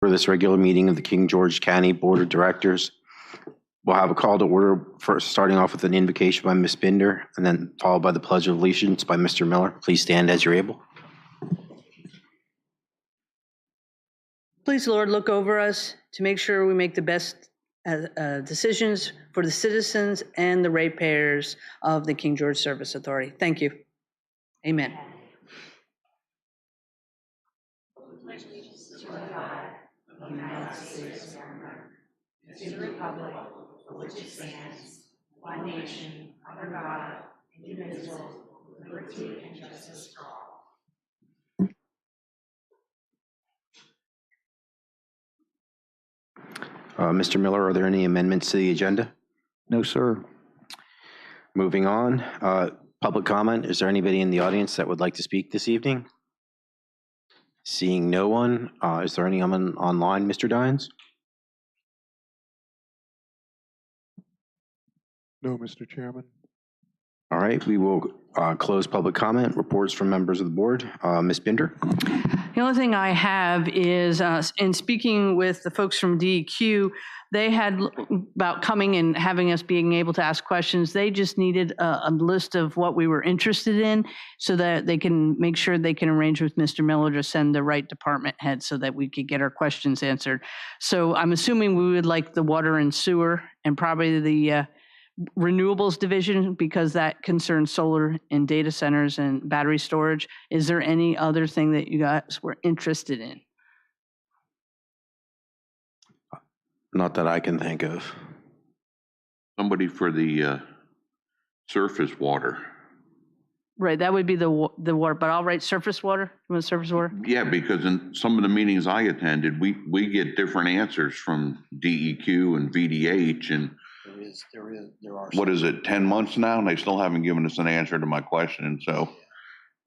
for this regular meeting of the King George County Board of Directors. We'll have a call to order, first starting off with an invocation by Ms. Binder and then followed by the Pledge of Allegiance by Mr. Miller. Please stand as you're able. Please, Lord, look over us to make sure we make the best decisions for the citizens and the ratepayers of the King George Service Authority. Thank you. Amen. United States of America, to the republic for which it stands, one nation, under God, indivisible, with liberty and justice for all. Mr. Miller, are there any amendments to the agenda? No, sir. Moving on, public comment. Is there anybody in the audience that would like to speak this evening? Seeing no one, is there anyone online, Mr. Dines? No, Mr. Chairman. All right, we will close public comment. Reports from members of the board. Ms. Binder? The only thing I have is, in speaking with the folks from DEQ, they had about coming and having us being able to ask questions. They just needed a list of what we were interested in so that they can make sure they can arrange with Mr. Miller to send the right department head so that we could get our questions answered. So I'm assuming we would like the water and sewer and probably the renewables division, because that concerns solar and data centers and battery storage. Is there any other thing that you guys were interested in? Not that I can think of. Somebody for the surface water. Right, that would be the water, but I'll write surface water. You want surface water? Yeah, because in some of the meetings I attended, we get different answers from DEQ and VDH, and There are. what is it, 10 months now, and they still haven't given us an answer to my question. And so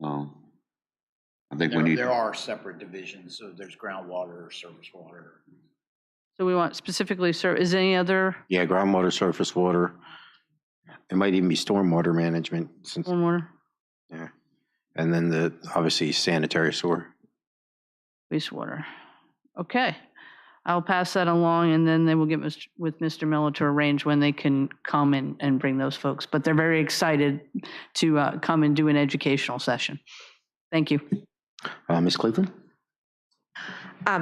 I think we need. There are separate divisions. So there's groundwater, surface water. So we want specifically, sir, is there any other Yeah, groundwater, surface water. It might even be stormwater management. Since, stormwater, yeah. And then obviously sanitary sewer. wastewater? Okay. I'll pass that along, and then they will get with Mr. Miller to arrange when they can come and bring those folks. But they're very excited to come and do an educational session. Thank you. Ms. Cleveland?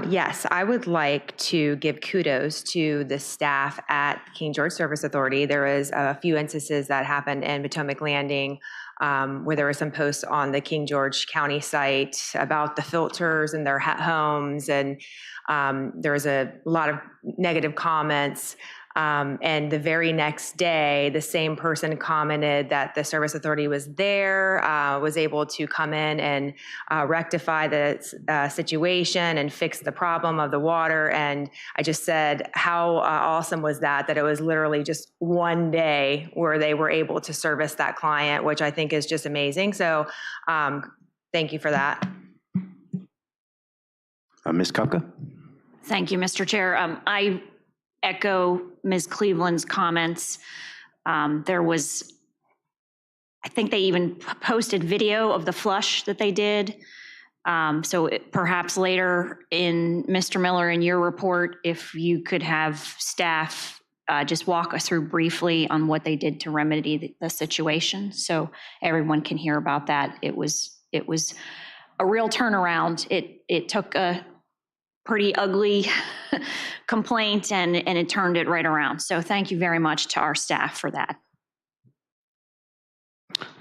Yes, I would like to give kudos to the staff at King George Service Authority. There was a few instances that happened in Potomac Landing where there were some posts on the King George County site about the filters in their homes, and there was a lot of negative comments. And the very next day, the same person commented that the service authority was there, was able to come in and rectify the situation and fix the problem of the water. And I just said, how awesome was that it was literally just one day where they were able to service that client, which I think is just amazing. So thank you for that. Ms. Kupka? Thank you, Mr. Chair. I echo Ms. Cleveland's comments. There was, I think they even posted video of the flush that they did. So perhaps later in Mr. Miller, in your report, if you could have staff just walk us through briefly on what they did to remedy the situation so everyone can hear about that. It was a real turnaround. It took a pretty ugly complaint and it turned it right around. So thank you very much to our staff for that.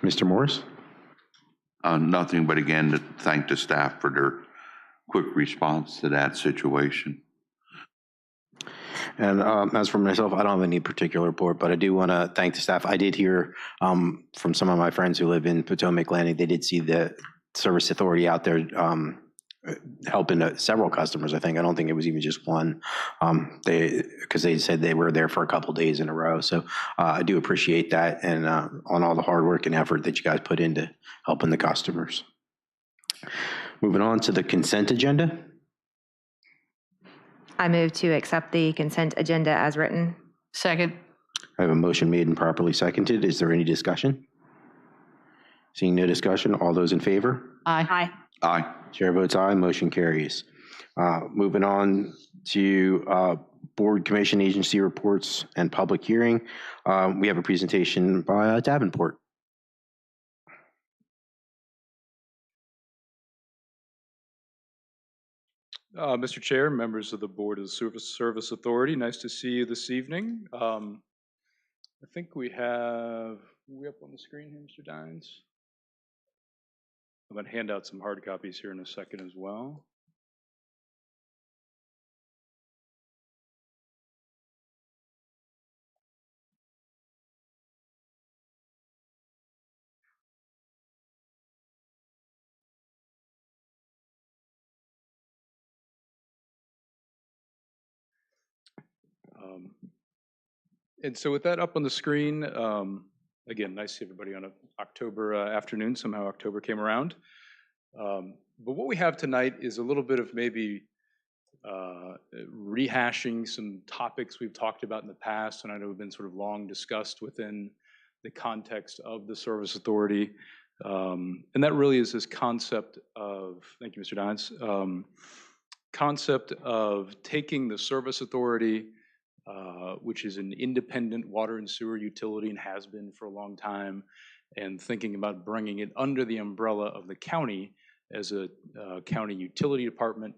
Mr. Morris? Nothing but, again, to thank the staff for their quick response to that situation. And as for myself, I don't have any particular report, but I do want to thank the staff. I did hear from some of my friends who live in Potomac Landing, they did see the service authority out there helping several customers. I don't think it was even just one, because they said they were there for a couple days in a row. So I do appreciate that, and on all the hard work and effort that you guys put into helping the customers. Moving on to the consent agenda. I move to accept the consent agenda as written. Second. I have a motion made and properly seconded. Is there any discussion? Seeing no discussion, all those in favor? Aye. Aye. Aye. Chair votes aye, motion carries. Moving on to board, commission, agency reports, and public hearing. We have a presentation by Davenport. Mr. Chair, members of the Board of the Service Authority, nice to see you this evening. I think we up on the screen here, Mr. Dines? I'm going to hand out some hard copies here in a second as well. And so with that up on the screen, again, nice to see everybody on an October afternoon. Somehow October came around. But what we have tonight is a little bit of maybe rehashing some topics we've talked about in the past, and I know have been sort of long discussed within the context of the Service Authority. And that really is this concept of, thank you, Mr. Dines, concept of taking the Service Authority, which is an independent water and sewer utility and has been for a long time, and thinking about bringing it under the umbrella of the county as a county utility department,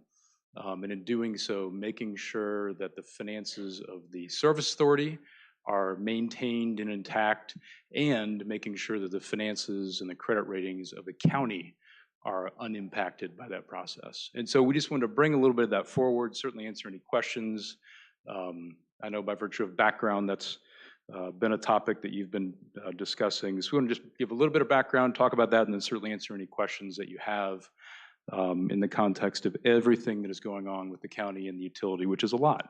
and in doing so, making sure that the finances of the Service Authority are maintained and intact, and making sure that the finances and the credit ratings of the county are unimpacted by that process. And so we just wanted to bring a little bit of that forward, certainly answer any questions. I know by virtue of background, that's been a topic that you've been discussing. So we want to just give a little bit of background, talk about that, and then certainly answer any questions that you have in the context of everything that is going on with the county and the utility, which is a lot.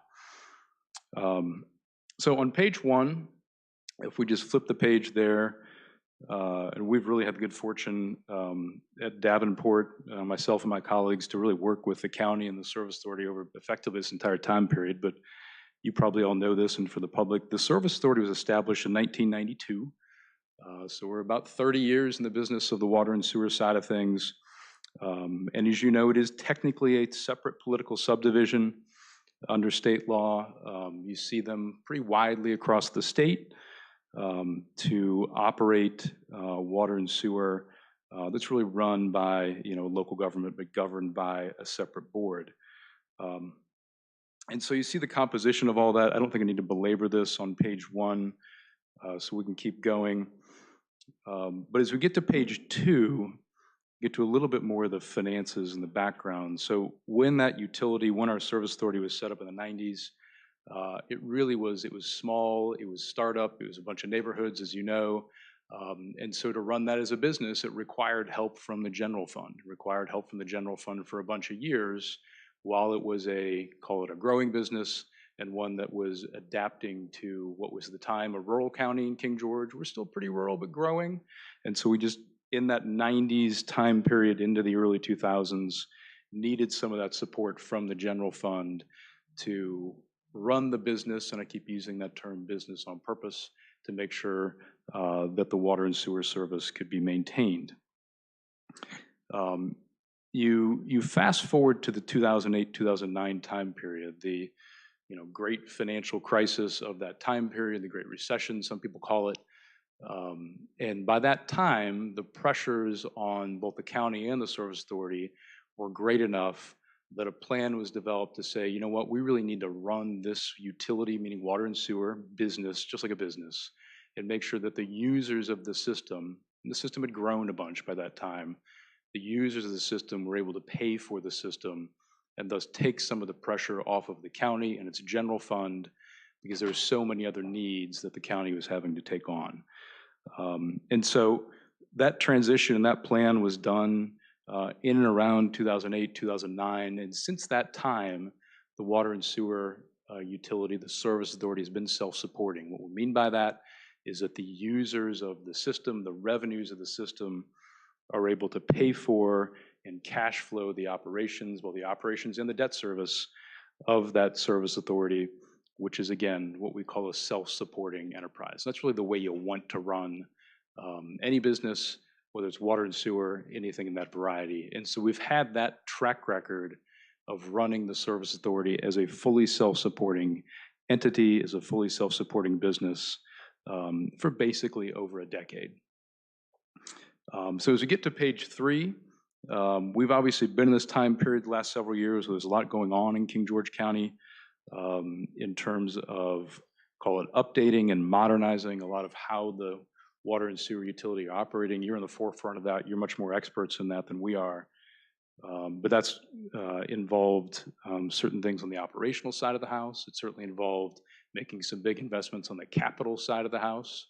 So on page 1, if we just flip the page there, and we've really had the good fortune at Davenport, myself and my colleagues, to really work with the county and the Service Authority over effectively this entire time period. But you probably all know this, and for the public, the Service Authority was established in 1992. So we're about 30 years in the business of the water and sewer side of things. And as you know, it is technically a separate political subdivision under state law. You see them pretty widely across the state to operate water and sewer that's really run by local government, but governed by a separate board. And so you see the composition of all that. I don't think I need to belabor this on page 1, so we can keep going. But as we get to page 2, get to a little bit more of the finances and the background. So when that utility, when our Service Authority was set up in the 90s, it was small, it was startup, it was a bunch of neighborhoods, as you know. And so to run that as a business, it required help from the general fund. It required help from the general fund for a bunch of years while it was call it a growing business, and one that was adapting to what was at the time a rural county in King George. We're still pretty rural, but growing. And so we just, in that 90s time period into the early 2000s, needed some of that support from the general fund to run the business, and I keep using that term business on purpose, to make sure that the water and sewer service could be maintained. You fast forward to the 2008-2009 time period, the great financial crisis of that time period, the Great Recession, some people call it. And by that time, the pressures on both the county and the Service Authority were great enough that a plan was developed to say, you know what, we really need to run this utility, meaning water and sewer business, just like a business, and make sure that the users of the system, and the system had grown a bunch by that time, the users of the system were able to pay for the system and thus take some of the pressure off of the county and its general fund, because there were so many other needs that the county was having to take on. And so that transition and that plan was done in and around 2008, 2009. And since that time, the water and sewer utility, the Service Authority, has been self-supporting. What we mean by that is that the users of the system, the revenues of the system, are able to pay for and cash flow the operations, well, the operations and the debt service of that Service Authority, which is, again, what we call a self-supporting enterprise. That's really the way you want to run any business, whether it's water and sewer, anything in that variety. And so we've had that track record of running the service authority as a fully self-supporting entity, as a fully self-supporting business for basically over a decade. So as we get to page 3, we've obviously been in this time period the last several years. There's a lot going on in King George County in terms of, call it, updating and modernizing a lot of how the water and sewer utility are operating. You're in the forefront of that. You're much more experts in that than we are. But that's involved certain things on the operational side of the house. It certainly involved making some big investments on the capital side of the house,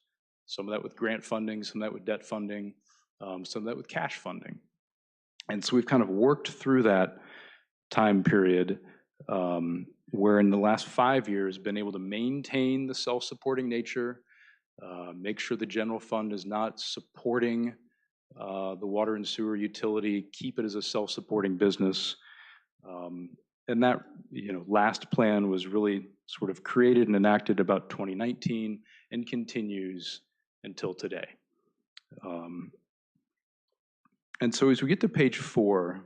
some of that with grant funding, some of that with debt funding, some of that with cash funding. And so we've kind of worked through that time period where in the last 5 years been able to maintain the self-supporting nature, make sure the general fund is not supporting the water and sewer utility, keep it as a self-supporting business. And that, last plan was really sort of created and enacted about 2019 and continues until today. And so as we get to page 4,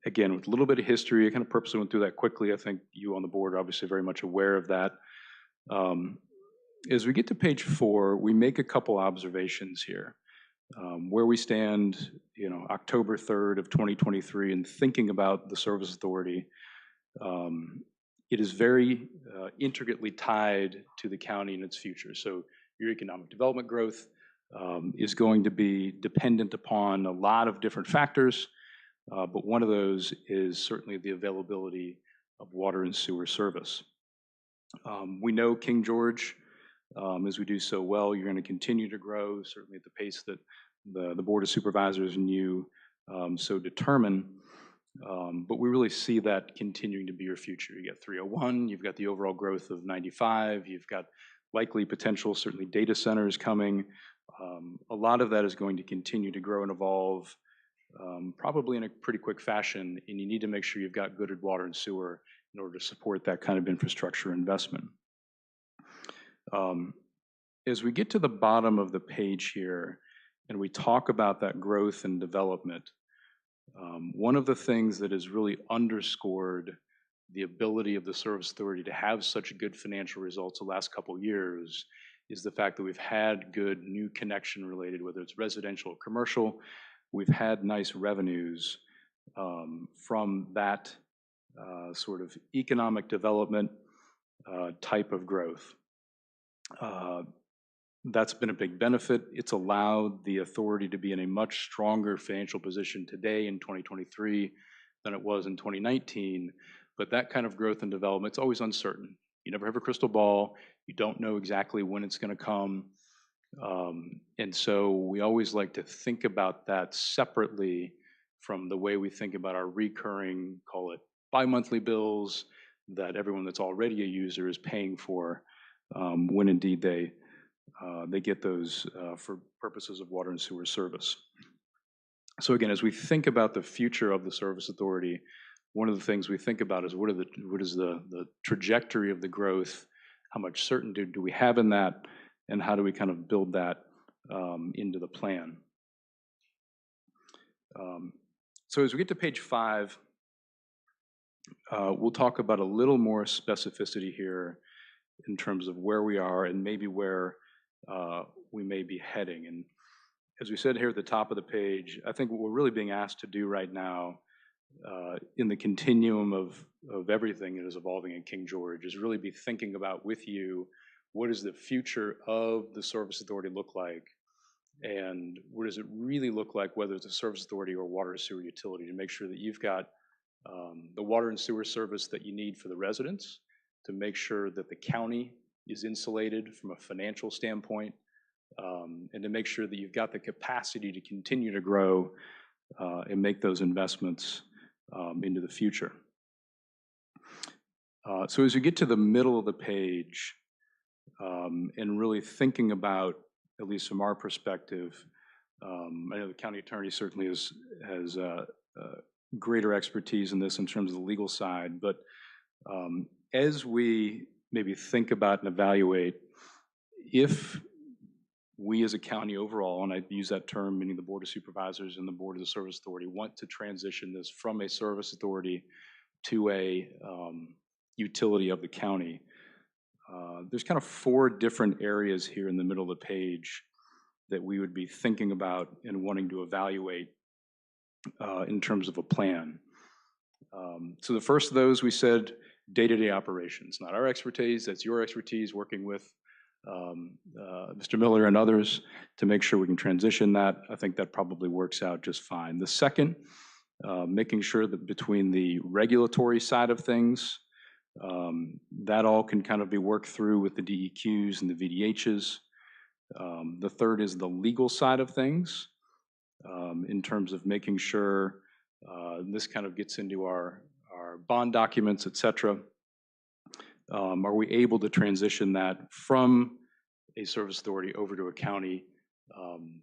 again, with a little bit of history, I kind of purposely went through that quickly. I think you on the board are obviously very much aware of that. As we get to page 4, we make a couple observations here. Where we stand, October 3rd of 2023, and thinking about the service authority, it is very intricately tied to the county and its future. So your economic development growth is going to be dependent upon a lot of different factors, but one of those is certainly the availability of water and sewer service. We know King George, as we do so well, you're going to continue to grow, certainly at the pace that the Board of Supervisors and you so determine. But we really see that continuing to be your future. You got 301, you've got the overall growth of 95, you've got likely potential, certainly data centers coming. A lot of that is going to continue to grow and evolve probably in a pretty quick fashion, and you need to make sure you've got good water and sewer in order to support that kind of infrastructure investment. As we get to the bottom of the page here, and we talk about that growth and development, one of the things that has really underscored the ability of the service authority to have such good financial results the last couple of years is the fact that we've had good new connection related, whether it's residential or commercial. We've had nice revenues from that sort of economic development type of growth. That's been a big benefit. It's allowed the authority to be in a much stronger financial position today in 2023 than it was in 2019. But that kind of growth and development, it's always uncertain. You never have a crystal ball. You don't know exactly when it's going to come. And so we always like to think about that separately from the way we think about our recurring, call it bi-monthly bills that everyone that's already a user is paying for when indeed they get those for purposes of water and sewer service. So again, as we think about the future of the service authority, one of the things we think about is what is the trajectory of the growth, how much certainty do we have in that, and how do we kind of build that into the plan. So as we get to page 5, we'll talk about a little more specificity here in terms of where we are and maybe where we may be heading. And as we said here at the top of the page, I think what we're really being asked to do right now in the continuum of everything that is evolving in King George is really be thinking about with you, what does the future of the service authority look like? And what does it really look like, whether it's a service authority or water or sewer utility, to make sure that you've got the water and sewer service that you need for the residents, to make sure that the county is insulated from a financial standpoint, and to make sure that you've got the capacity to continue to grow and make those investments into the future. So as you get to the middle of the page, and really thinking about, at least from our perspective, I know the county attorney certainly has greater expertise in this in terms of the legal side, but as we maybe think about and evaluate, if we as a county overall, and I use that term meaning the Board of Supervisors and the Board of the Service Authority, want to transition this from a service authority to a utility of the county. There's kind of 4 different areas here in the middle of the page that we would be thinking about and wanting to evaluate in terms of a plan. So the first of those, we said, day-to-day operations. Not our expertise, that's your expertise, working with Mr. Miller and others to make sure we can transition that. I think that probably works out just fine. The second, making sure that between the regulatory side of things, that all can kind of be worked through with the DEQs and the VDHs. The third is the legal side of things in terms of making sure this kind of gets into our bond documents, et cetera. Are we able to transition that from a service authority over to a county,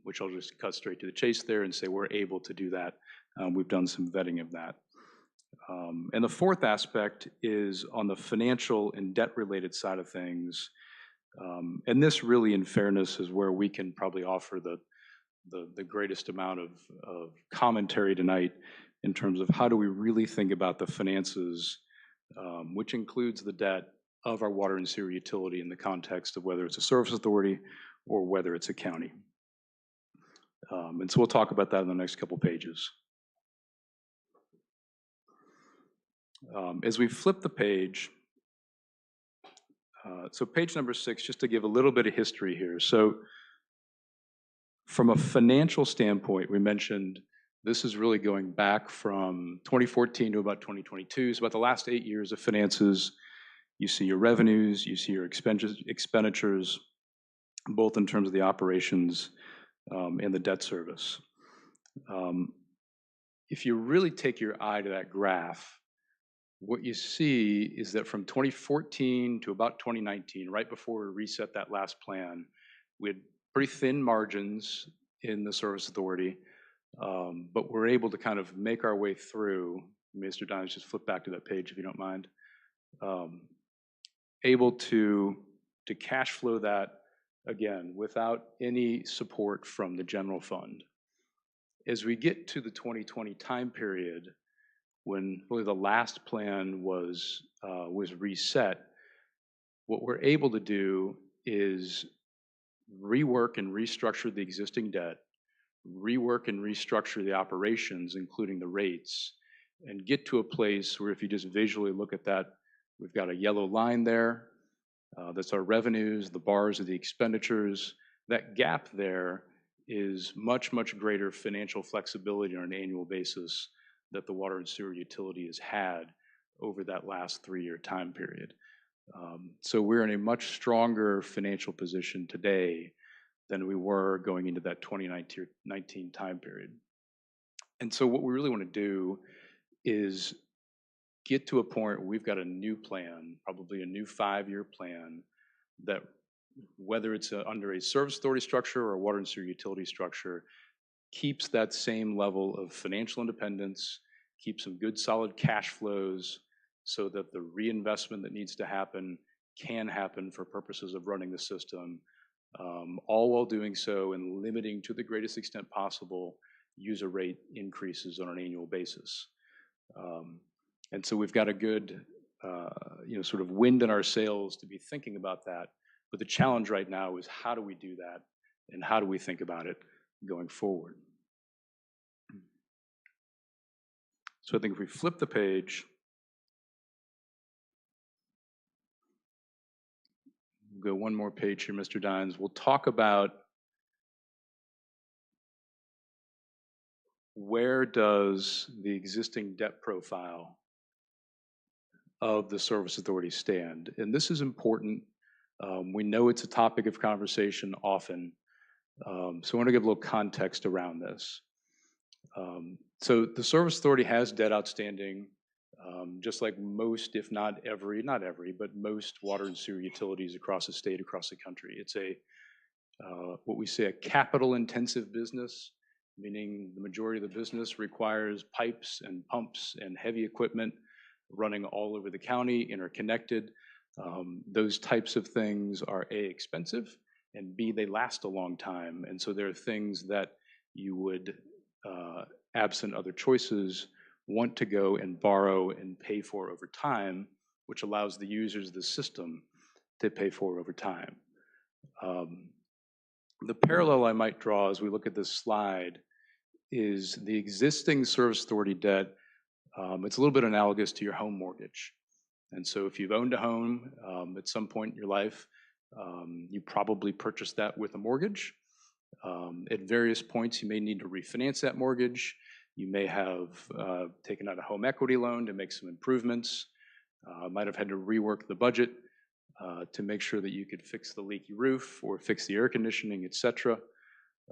which I'll just cut straight to the chase there and say we're able to do that. We've done some vetting of that. And the fourth aspect is on the financial and debt-related side of things. And this really, in fairness, is where we can probably offer the greatest amount of commentary tonight in terms of how do we really think about the finances, which includes the debt of our water and sewer utility in the context of whether it's a service authority or whether it's a county. And so we'll talk about that in the next couple pages. As we flip the page, so page number 6, just to give a little bit of history here. So from a financial standpoint, we mentioned this is really going back from 2014 to about 2022. So about the last 8 years of finances. You see your revenues, you see your expenditures, both in terms of the operations and the debt service. If you really take your eye to that graph, what you see is that from 2014 to about 2019, right before we reset that last plan, we had pretty thin margins in the service authority, but we're able to kind of make our way through. Mr. Dines, just flip back to that page if you don't mind. Able to cash flow that, again, without any support from the general fund. As we get to the 2020 time period, when really the last plan was reset, what we're able to do is rework and restructure the existing debt, rework and restructure the operations, including the rates, and get to a place where if you just visually look at that, we've got a yellow line there. That's our revenues, the bars are the expenditures. That gap there is much, much greater financial flexibility on an annual basis that the water and sewer utility has had over that last 3-year time period. So we're in a much stronger financial position today than we were going into that 2019 time period. And so what we really want to do is get to a point where we've got a new plan, probably a new 5-year plan, that whether it's under a service authority structure or a water and sewer utility structure, keeps that same level of financial independence, keeps some good solid cash flows so that the reinvestment that needs to happen can happen for purposes of running the system, all while doing so and limiting to the greatest extent possible user rate increases on an annual basis. And so we've got a good sort of wind in our sails to be thinking about that. But the challenge right now is how do we do that and how do we think about it going forward? So I think if we flip the page, we'll go one more page here, Mr. Dines. We'll talk about where does the existing debt profile of the service authority stand? And this is important. We know it's a topic of conversation often. So I want to give a little context around this. So the service authority has debt outstanding, just like most, if not every, but most water and sewer utilities across the state, across the country. It's what we say a capital intensive business, meaning the majority of the business requires pipes and pumps and heavy equipment running all over the county, interconnected. Those types of things are expensive, and B, they last a long time. And so there are things that you would, absent other choices, want to go and borrow and pay for over time, which allows the users of the system to pay for over time. The parallel I might draw as we look at this slide is the existing service authority debt. It's a little bit analogous to your home mortgage. And so if you've owned a home at some point in your life, you probably purchased that with a mortgage. At various points, you may need to refinance that mortgage. You may have taken out a home equity loan to make some improvements. Might have had to rework the budget to make sure that you could fix the leaky roof or fix the air conditioning, et cetera.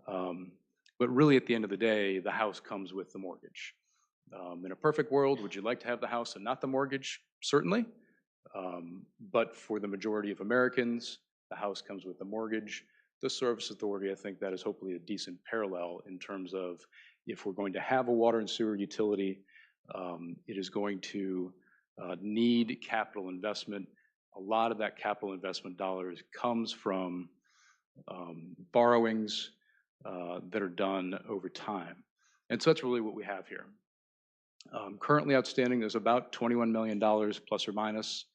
But really, at the end of the day, the house comes with the mortgage. In a perfect world, would you like to have the house and not the mortgage? Certainly. But for the majority of Americans, the house comes with the mortgage. The service authority, I think that is hopefully a decent parallel in terms of if we're going to have a water and sewer utility, it is going to need capital investment. A lot of that capital investment dollars comes from borrowings that are done over time. And so that's really what we have here. Currently outstanding, there's about $21 million plus or minus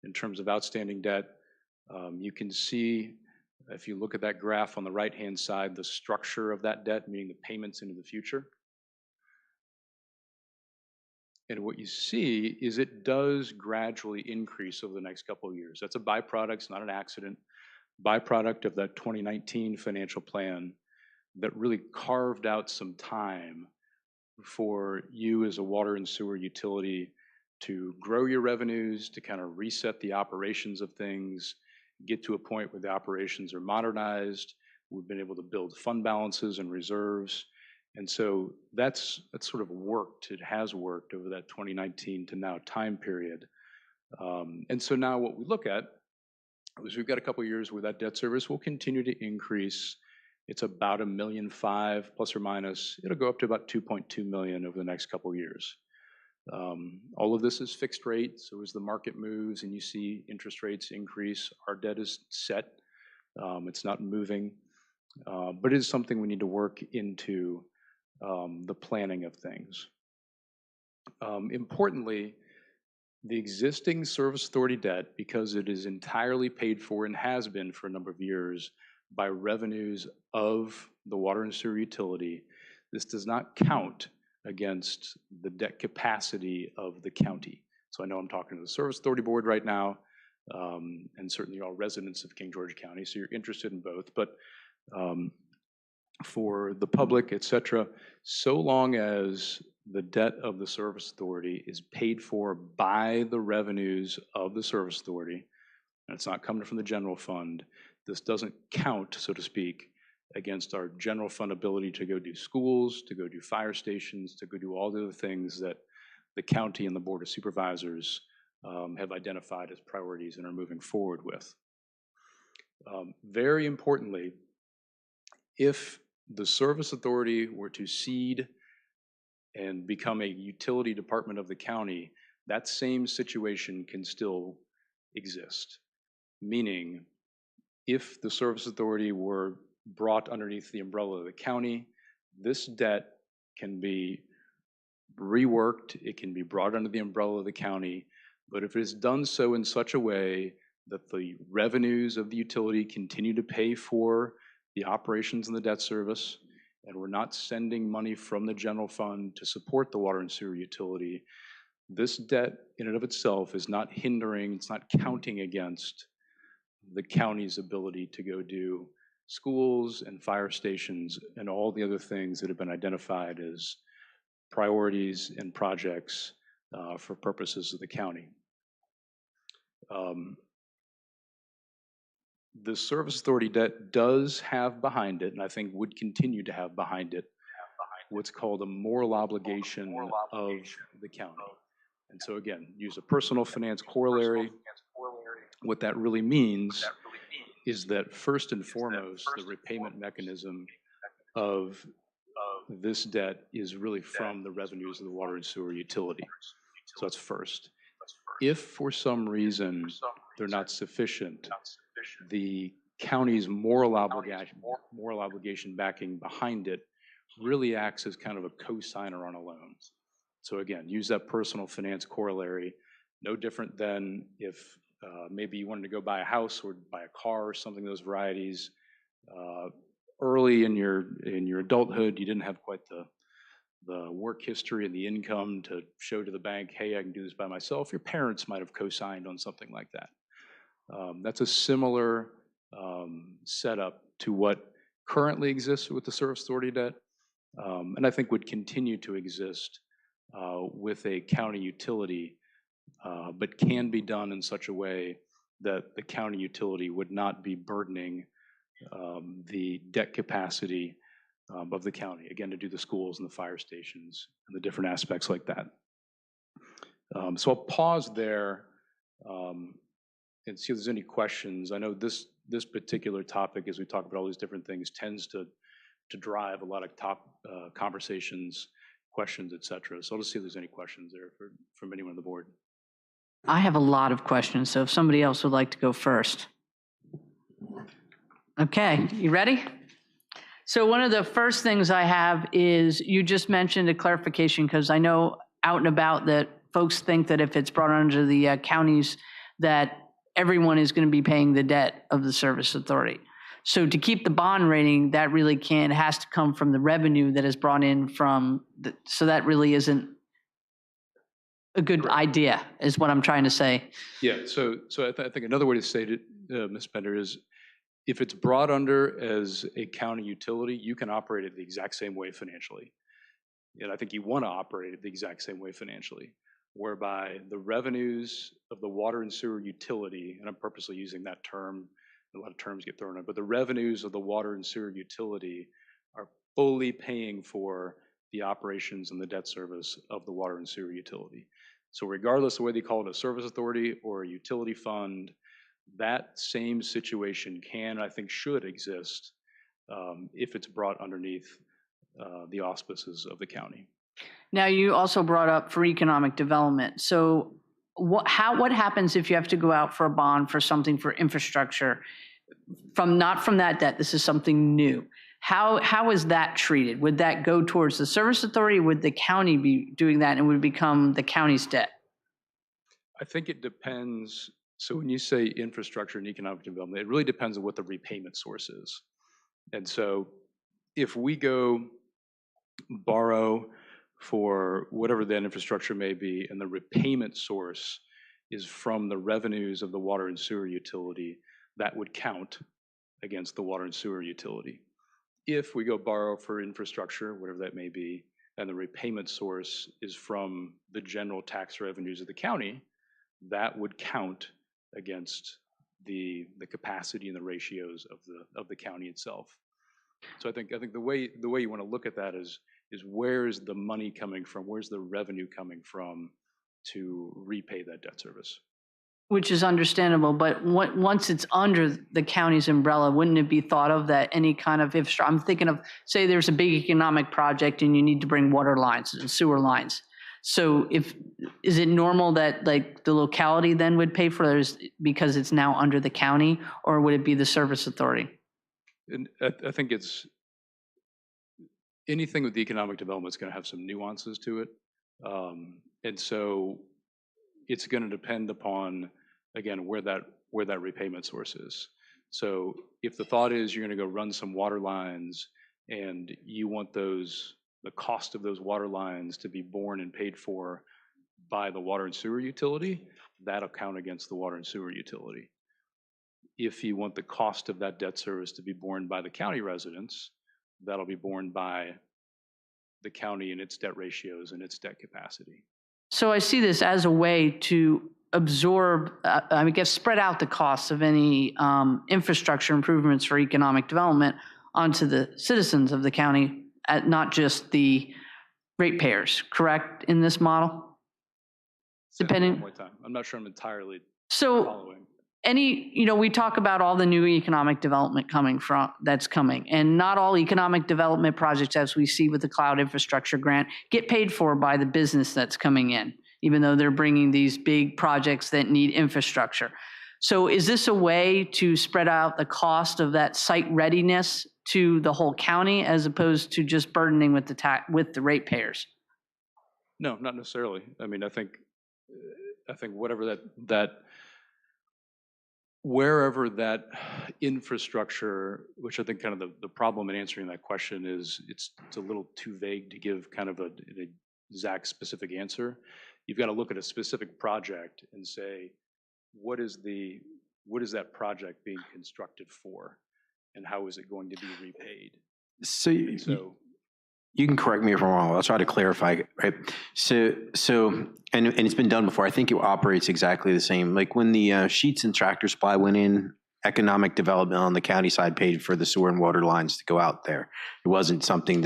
in terms of outstanding debt. You can see, if you look at that graph on the right-hand side, the structure of that debt, meaning the payments into the future. And what you see is it does gradually increase over the next couple of years. That's a byproduct, it's not an accident. Byproduct of that 2019 financial plan that really carved out some time for you as a water and sewer utility to grow your revenues, to kind of reset the operations of things, get to a point where the operations are modernized. We've been able to build fund balances and reserves. And so that's sort of worked. It has worked over that 2019 to now time period. And so now what we look at is we've got a couple of years where that debt service will continue to increase. It's about $1.5 million plus or minus. It'll go up to about $2.2 million over the next couple of years. All of this is fixed rate, so as the market moves and you see interest rates increase, our debt is set. It's not moving, but it is something we need to work into the planning of things. Importantly, the existing service authority debt, because it is entirely paid for and has been for a number of years by revenues of the water and sewer utility, this does not count against the debt capacity of the county. So I know I'm talking to the Service Authority Board right now, and certainly all residents of King George County, so you're interested in both. But for the public, et cetera, so long as the debt of the Service Authority is paid for by the revenues of the Service Authority, and it's not coming from the general fund, this doesn't count, so to speak, against our general fund ability to go do schools, to go do fire stations, to go do all the other things that the county and the Board of Supervisors have identified as priorities and are moving forward with. Very importantly, if the service authority were to cede and become a utility department of the county, that same situation can still exist. Meaning, if the service authority were brought underneath the umbrella of the county, this debt can be reworked, it can be brought under the umbrella of the county, but if it's done so in such a way that the revenues of the utility continue to pay for the operations and the debt service, and we're not sending money from the general fund to support the water and sewer utility, this debt in and of itself is not hindering, it's not counting against the county's ability to go do schools and fire stations and all the other things that have been identified as priorities and projects for purposes of the county. The service authority debt does have behind it, and I think would continue to have behind it, what's called a moral obligation of the county. And so again, use a personal finance corollary. What that really means is that first and foremost, the repayment mechanism of this debt is really from the revenues of the water and sewer utility. So that's first. If for some reason they're not sufficient, the county's moral obligation backing behind it really acts as kind of a cosigner on a loan. So again, use that personal finance corollary, no different than if maybe you wanted to go buy a house or buy a car or something of those varieties. Early in your adulthood, you didn't have quite the work history and the income to show to the bank, hey, I can do this by myself. Your parents might have co-signed on something like that. That's a similar setup to what currently exists with the service authority debt, and I think would continue to exist with a county utility, but can be done in such a way that the county utility would not be burdening the debt capacity of the county, again, to do the schools and the fire stations and the different aspects like that. So I'll pause there and see if there's any questions. I know this particular topic, as we talk about all these different things, tends to drive a lot of conversations, questions, et cetera. So I'll just see if there's any questions there from anyone on the board. I have a lot of questions, so if somebody else would like to go first. Okay, you ready? So one of the first things I have is, you just mentioned a clarification, because I know out and about that folks think that if it's brought under the counties, that everyone is going to be paying the debt of the service authority. So to keep the bond rating, that really has to come from the revenue that is brought in from, so that really isn't a good idea, is what I'm trying to say. Yeah, so I think another way to say it, Ms. Bender, is if it's brought under as a county utility, you can operate it the exact same way financially. And I think you want to operate it the exact same way financially, whereby the revenues of the water and sewer utility, and I'm purposely using that term, a lot of terms get thrown out, but the revenues of the water and sewer utility are fully paying for the operations and the debt service of the water and sewer utility. So regardless of whether you call it a service authority or a utility fund, that same situation can, I think, should exist if it's brought underneath the auspices of the county. Now, you also brought up for economic development. So what happens if you have to go out for a bond for something for infrastructure not from that debt? This is something new. How is that treated? Would that go towards the service authority? Would the county be doing that and would it become the county's debt? I think it depends. So when you say infrastructure and economic development, it really depends on what the repayment source is. And so if we go borrow for whatever that infrastructure may be, and the repayment source is from the revenues of the water and sewer utility, that would count against the water and sewer utility. If we go borrow for infrastructure, whatever that may be, and the repayment source is from the general tax revenues of the county, that would count against the capacity and the ratios of the county itself. So I think the way you want to look at that is where is the money coming from? Where's the revenue coming from to repay that debt service? Which is understandable, but once it's under the county's umbrella, wouldn't it be thought of that any kind of infrastructure? I'm thinking of, say there's a big economic project and you need to bring water lines and sewer lines. So is it normal that like the locality then would pay for those because it's now under the county, or would it be the service authority? And I think it's anything with the economic development is going to have some nuances to it. And so it's going to depend upon, again, where that repayment source is. So if the thought is you're going to go run some water lines and you want the cost of those water lines to be borne and paid for by the water and sewer utility, that'll count against the water and sewer utility. If you want the cost of that debt service to be borne by the county residents, that'll be borne by the county and its debt ratios and its debt capacity. So I see this as a way to absorb, I guess, spread out the costs of any infrastructure improvements for economic development onto the citizens of the county, not just the ratepayers, correct, in this model? Depending. One more time. I'm not sure I'm entirely So following. We talk about all the new economic development that's coming, and not all economic development projects, as we see with the cloud infrastructure grant, get paid for by the business that's coming in, even though they're bringing these big projects that need infrastructure. So is this a way to spread out the cost of that site readiness to the whole county as opposed to just burdening with the ratepayers? No, not necessarily. I mean, I think whatever wherever that infrastructure, which I think kind of the problem in answering that question is it's a little too vague to give kind of an exact specific answer. You've got to look at a specific project and say, what is that project being constructed for, and how is it going to be repaid? So, So you can correct me if I'm wrong. I'll try to clarify. Right. So, and it's been done before. I think it operates exactly the same. Like when the Sheets and Tractor Supply went in, economic development on the county side paid for the sewer and water lines to go out there. It wasn't something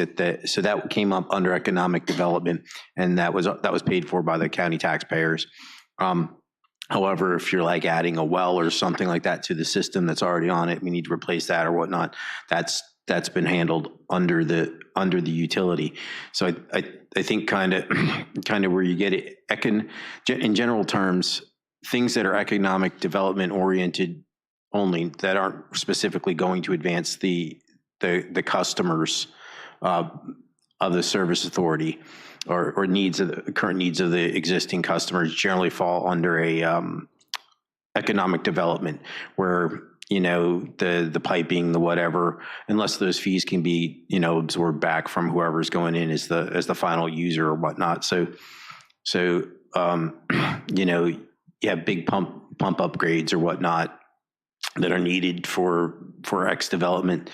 so that came up under economic development, and that was paid for by the county taxpayers. However, if you're like adding a well or something like that to the system that's already on it, we need to replace that or whatnot. That's been handled under the utility. So I think kind of where you get it in general terms, things that are economic development oriented only, that aren't specifically going to advance the customers of the service authority or current needs of the existing customers, generally fall under a economic development, where the piping, the whatever, unless those fees can be absorbed back from whoever's going in as the final user or whatnot. So you have big pump upgrades or whatnot that are needed for X development.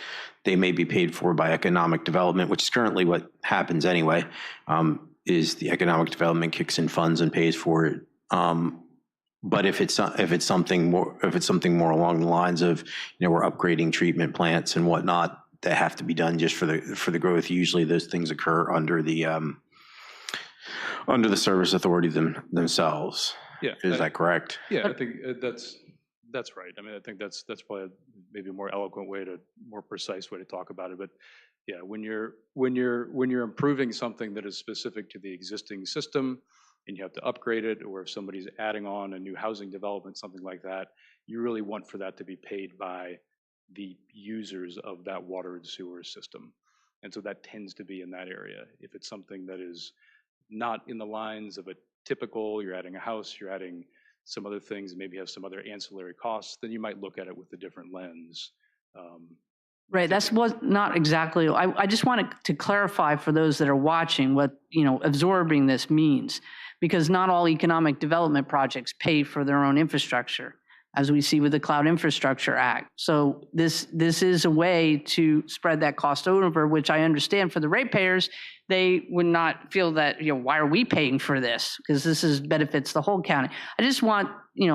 They may be paid for by economic development, which is currently what happens anyway. Is the economic development kicks in funds and pays for it. But if it's something more along the lines of we're upgrading treatment plants and whatnot that have to be done just for the growth, usually those things occur under the service authority themselves. yeah, Is that correct? yeah, I think that's right. I mean, I think that's probably maybe a more eloquent way more precise way to talk about it. But yeah, when you're improving something that is specific to the existing system, and you have to upgrade it, or if somebody's adding on a new housing development, something like that, you really want for that to be paid by the users of that water and sewer system. And so that tends to be in that area. If it's something that is not in the lines of a typical, you're adding a house, you're adding some other things, maybe have some other ancillary costs, then you might look at it with a different lens. Right, that's not exactly, I just wanted to clarify for those that are watching what, absorbing this means, because not all economic development projects pay for their own infrastructure, as we see with the Cloud Infrastructure Act. So this is a way to spread that cost over, which I understand for the ratepayers, they would not feel that, why are we paying for this? Because this benefits the whole county. I just want,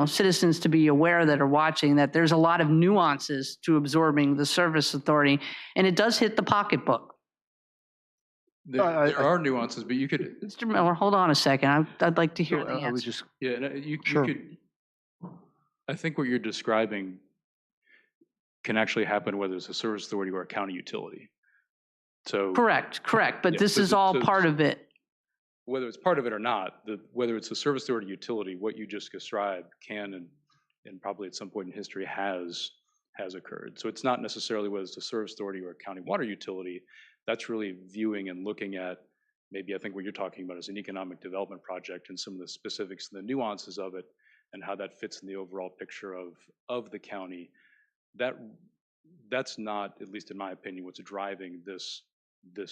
citizens to be aware that are watching that there's a lot of nuances to absorbing the service authority, and it does hit the pocketbook. There are nuances, but you could. Mr. Miller, hold on a second. I'd like to hear the answer. Yeah, you Sure. could. I think what you're describing can actually happen whether it's a service authority or a county utility. So Correct. But Yeah, this so is the- all so- part of it. whether it's part of it or not, whether it's a service authority utility, what you just described can and probably at some point in history has occurred. So it's not necessarily whether it's a service authority or a county water utility. That's really viewing and looking at, maybe I think what you're talking about is an economic development project and some of the specifics and the nuances of it and how that fits in the overall picture of the county. That's not, at least in my opinion, what's driving this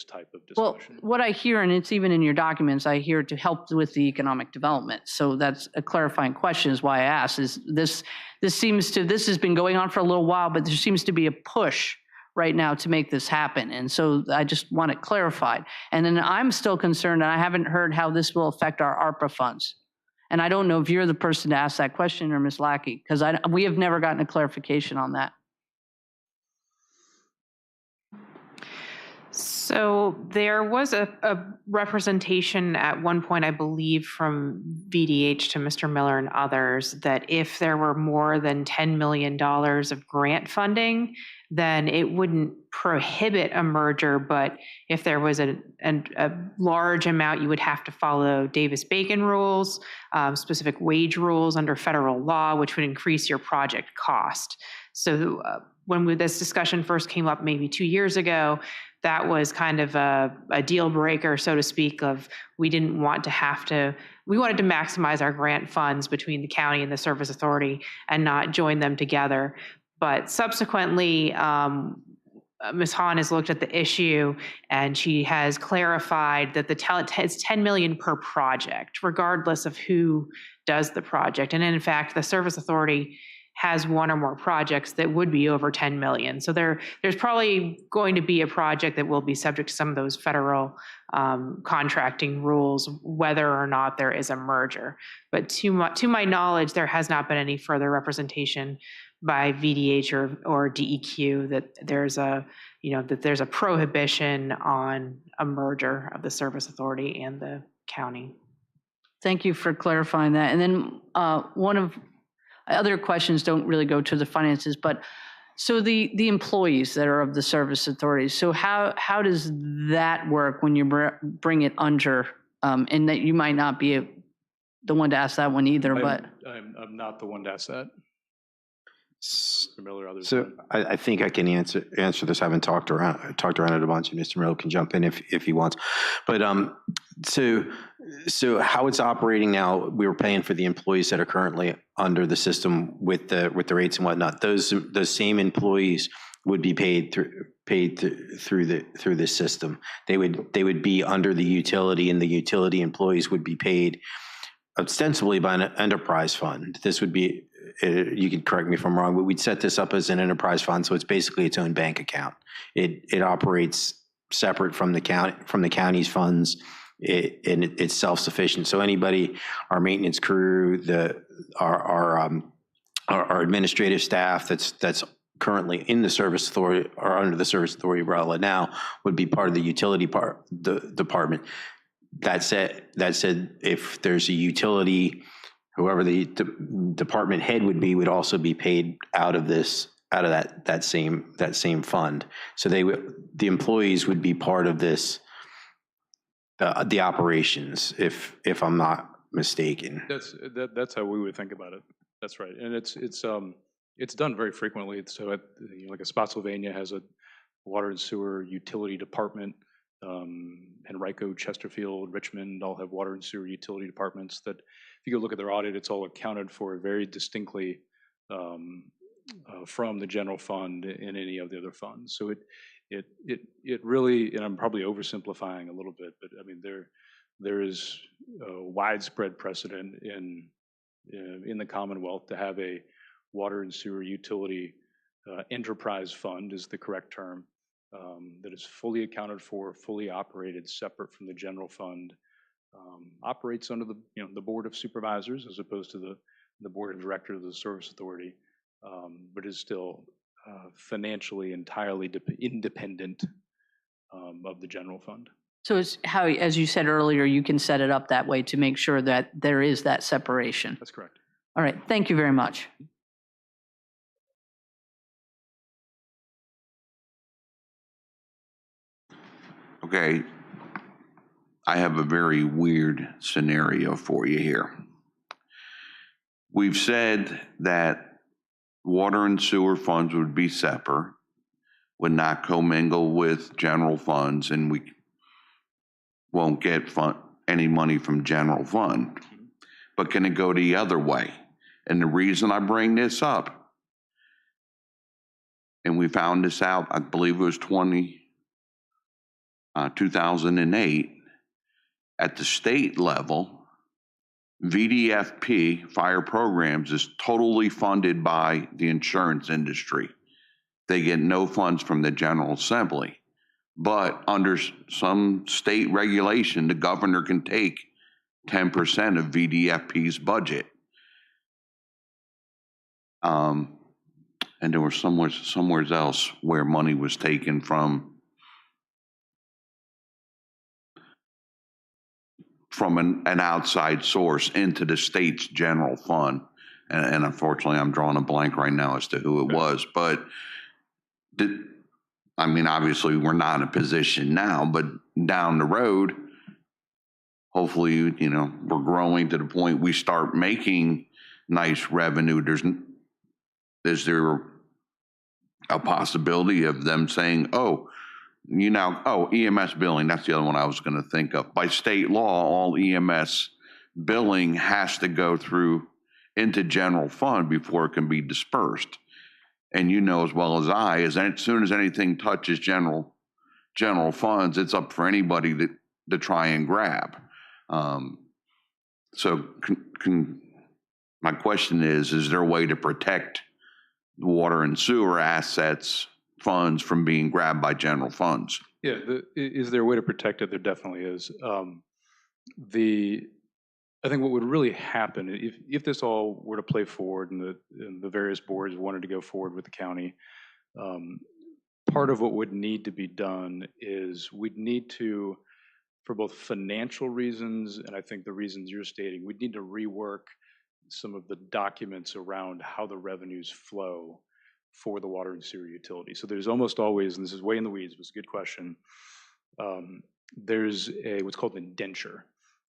type of Well, discussion. what I hear, and it's even in your documents, I hear to help with the economic development. So that's a clarifying question is why I asked, is this has been going on for a little while, but there seems to be a push right now to make this happen. And so I just want it clarified. And then I'm still concerned, and I haven't heard how this will affect our ARPA funds. And I don't know if you're the person to ask that question or Ms. Lackey, because we have never gotten a clarification on that. So there was a representation at one point, I believe, from VDH to Mr. Miller and others, that if there were more than $10 million of grant funding, then it wouldn't prohibit a merger, but if there was a large amount, you would have to follow Davis-Bacon rules, specific wage rules under federal law, which would increase your project cost. So when this discussion first came up maybe 2 years ago, that was kind of a deal breaker, so to speak, of we wanted to maximize our grant funds between the county and the service authority and not join them together. But subsequently, Ms. Hahn has looked at the issue and she has clarified that it's $10 million per project, regardless of who does the project. And in fact, the service authority has one or more projects that would be over 10 million. So there's probably going to be a project that will be subject to some of those federal contracting rules, whether or not there is a merger. But to my knowledge, there has not been any further representation by VDH or DEQ that there's a prohibition on a merger of the service authority and the county. Thank you for clarifying that. And then one of other questions don't really go to the finances, but so the employees that are of the service authorities, so how does that work when you bring it under, and that you might not be the one to ask that one either, but. I'm not the one to ask that. Mr. Miller, others. So I think I can answer this. I haven't talked around it a bunch, and Mr. Miller can jump in if he wants. But so how it's operating now, we were paying for the employees that are currently under the system with the rates and whatnot. Those same employees would be paid through this system. They would be under the utility, and the utility employees would be paid ostensibly by an enterprise fund. This would be, you can correct me if I'm wrong, but we'd set this up as an enterprise fund, so it's basically its own bank account. It operates separate from the county's funds, and it's self-sufficient. So anybody, our maintenance crew, our administrative staff that's currently in the service authority or under the service authority umbrella now would be part of the utility department. That said, if there's a utility, whoever the department head would be, would also be paid out of that same fund. So the employees would be part of this, the operations, if I'm not mistaken. That's how we would think about it. That's right, and it's done very frequently. So like Spotsylvania has a water and sewer utility department. Henrico, Chesterfield, Richmond all have water and sewer utility departments that, if you go look at their audit, it's all accounted for very distinctly from the general fund and any of the other funds. So it really, and I'm probably oversimplifying a little bit, but I mean there is a widespread precedent in the Commonwealth to have a water and sewer utility enterprise fund is the correct term. That is fully accounted for, fully operated, separate from the general fund, operates under the board of supervisors as opposed to the board of directors of the service authority, but is still financially entirely independent of the general fund. So it's how, as you said earlier, you can set it up that way to make sure that there is that separation. That's correct. All right, thank you very much. Okay, I have a very weird scenario for you here. We've said that water and sewer funds would be separate, would not commingle with general funds, and we won't get any money from general fund. But can it go the other way? And the reason I bring this up, and we found this out, I believe it was 2008, at the state level, VDFP, fire programs, is totally funded by the insurance industry. They get no funds from the General Assembly. But under some state regulation, the governor can take 10% of VDFP's budget. And there was somewhere else where money was taken from from an outside source into the state's general fund. And unfortunately, I'm drawing a blank right now as to who it was, but I mean, obviously, we're not in a position now, but down the road, hopefully, you know, we're growing to the point we start making nice revenue. Is there a possibility of them saying, oh, EMS billing, that's the other one I was going to think of. By state law, all EMS billing has to go through into general fund before it can be dispersed. And you know as well as I, as soon as anything touches general funds, it's up for anybody to try and grab. So my question is there a way to protect the water and sewer assets funds from being grabbed by general funds? Yeah, is there a way to protect it? There definitely is. I think what would really happen if this all were to play forward and the various boards wanted to go forward with the county, part of what would need to be done is we'd need to, for both financial reasons and I think the reasons you're stating, we'd need to rework some of the documents around how the revenues flow for the water and sewer utility. So there's almost always, and this is way in the weeds, but it's a good question, there's what's called an indenture.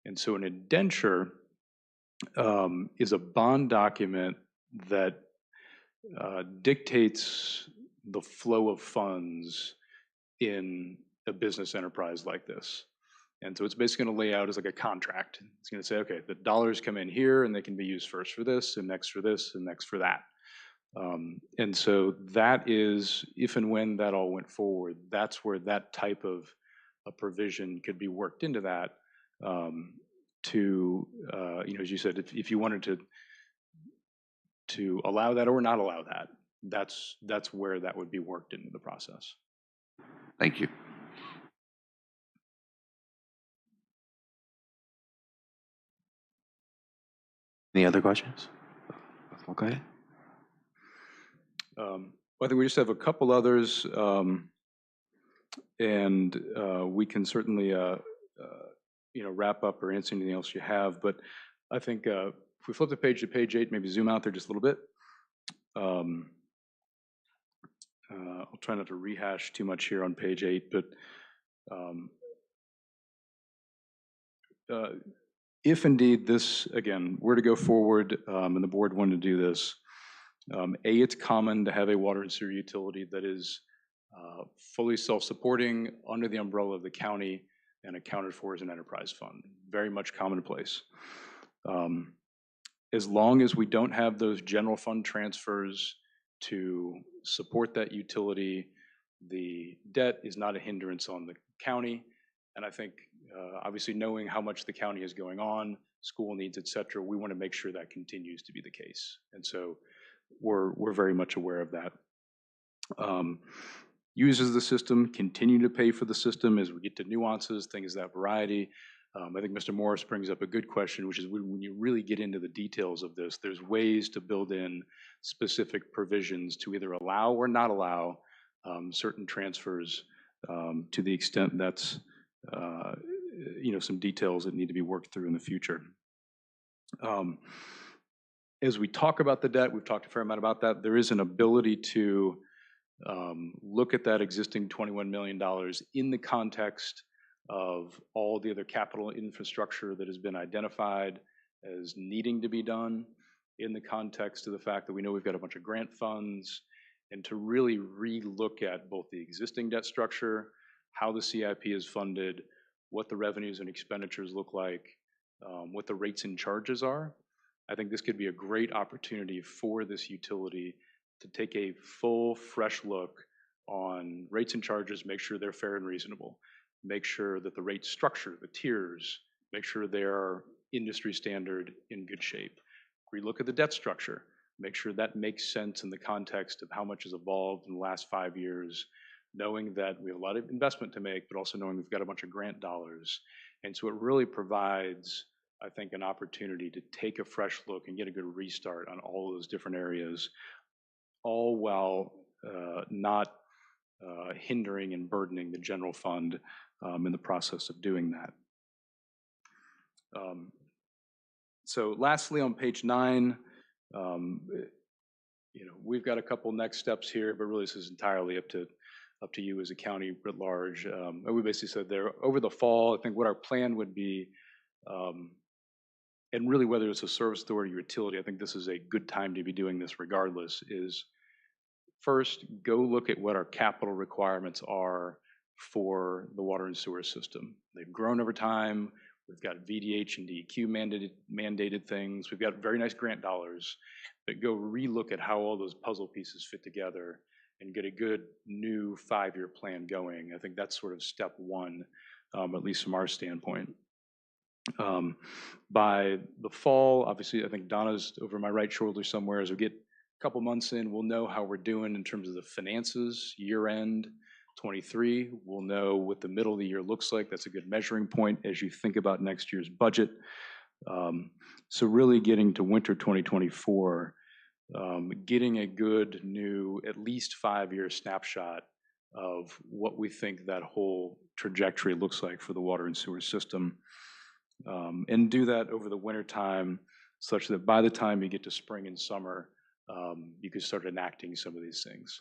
And so an indenture is a bond document that dictates the flow of funds in a business enterprise like this. And so it's basically going to lay out as like a contract. It's going to say, okay, the dollars come in here and they can be used first for this and next for this and next for that. And so that is, if and when that all went forward, that's where that type of a provision could be worked into that to, you know, as you said, if you wanted to allow that or not allow that, that's where that would be worked into the process. Thank you. Any other questions? Okay. I think we just have a couple others, and we can certainly, you know, wrap up or answer anything else you have. But I think if we flip the page to page 8, maybe zoom out there just a little bit. I'll try not to rehash too much here on page 8, but if indeed this, again, were to go forward and the board wanted to do this, it's common to have a water and sewer utility that is fully self-supporting under the umbrella of the county and accounted for as an enterprise fund. Very much commonplace. As long as we don't have those general fund transfers to support that utility, the debt is not a hindrance on the county. And I think, obviously, knowing how much the county is going on, school needs, et cetera, we want to make sure that continues to be the case. And so we're very much aware of that. Uses the system, continue to pay for the system as we get to nuances, things of that variety. I think Mr. Morris brings up a good question, which is when you really get into the details of this, there's ways to build in specific provisions to either allow or not allow certain transfers to the extent that's you know, some details that need to be worked through in the future. As we talk about the debt, we've talked a fair amount about that. There is an ability to look at that existing $21 million in the context of all the other capital infrastructure that has been identified as needing to be done, in the context of the fact that we know we've got a bunch of grant funds, and to really re-look at both the existing debt structure, how the CIP is funded, what the revenues and expenditures look like, what the rates and charges are. I think this could be a great opportunity for this utility to take a full, fresh look on rates and charges, make sure they're fair and reasonable, make sure that the rate structure, the tiers, make sure they're industry standard in good shape. Relook at the debt structure, make sure that makes sense in the context of how much has evolved in the last 5 years, knowing that we have a lot of investment to make, but also knowing we've got a bunch of grant dollars. And so it really provides, I think, an opportunity to take a fresh look and get a good restart on all those different areas, all while not hindering and burdening the general fund in the process of doing that. So lastly, on page 9, we've got a couple next steps here, but really this is entirely up to you as a county at large. And we basically said there over the fall, I think what our plan would be, and really whether it's a service authority or utility, I think this is a good time to be doing this regardless, is first go look at what our capital requirements are for the water and sewer system. They've grown over time. We've got VDH and DEQ mandated things. We've got very nice grant dollars, but go relook at how all those puzzle pieces fit together and get a good new 5-year plan going. I think that's sort of step one, at least from our standpoint. By the fall, obviously, I think Donna's over my right shoulder somewhere. As we get a couple months in, we'll know how we're doing in terms of the finances, year end 23. We'll know what the middle of the year looks like. That's a good measuring point as you think about next year's budget. So really getting to winter 2024, getting a good new, at least 5-year snapshot of what we think that whole trajectory looks like for the water and sewer system. And do that over the winter time such that by the time you get to spring and summer, you can start enacting some of these things.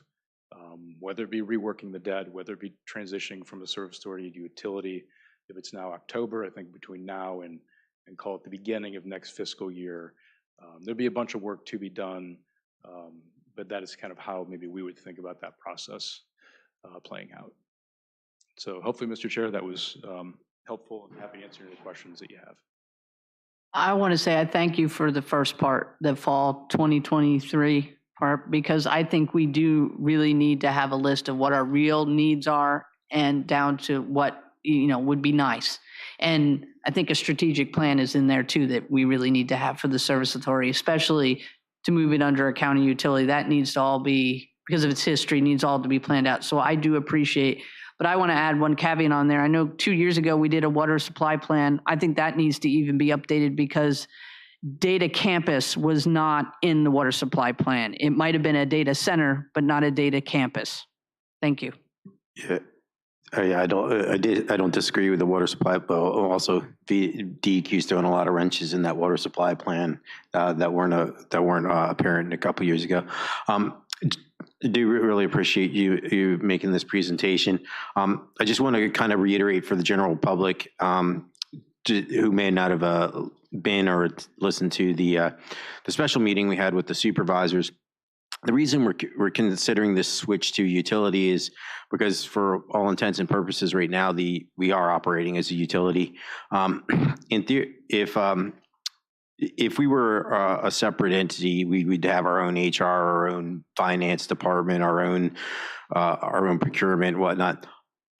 Whether it be reworking the debt, whether it be transitioning from a service authority to utility. If it's now October, I think between now and call it the beginning of next fiscal year, there'll be a bunch of work to be done, but that is kind of how maybe we would think about that process playing out. So hopefully, Mr. Chair, that was helpful, and happy to answer any questions that you have. I want to say I thank you for the first part, the fall 2023 part, because I think we do really need to have a list of what our real needs are and down to what, would be nice. And I think a strategic plan is in there too that we really need to have for the service authority, especially to move it under a county utility. That needs to all be, because of its history, needs all to be planned out. So I do appreciate. But I want to add one caveat on there. I know 2 years ago we did a water supply plan. I think that needs to even be updated because data campus was not in the water supply plan. It might have been a data center, but not a data campus. Thank you. Yeah. I don't disagree with the water supply, but also DEQ's throwing a lot of wrenches in that water supply plan that weren't apparent a couple years ago. I do really appreciate you making this presentation. I just want to kind of reiterate for the general public who may not have been or listened to the special meeting we had with the supervisors. The reason we're considering this switch to utility is because for all intents and purposes right now, we are operating as a utility. In theory, if we were a separate entity, we would have our own HR, our own finance department, our own procurement, whatnot.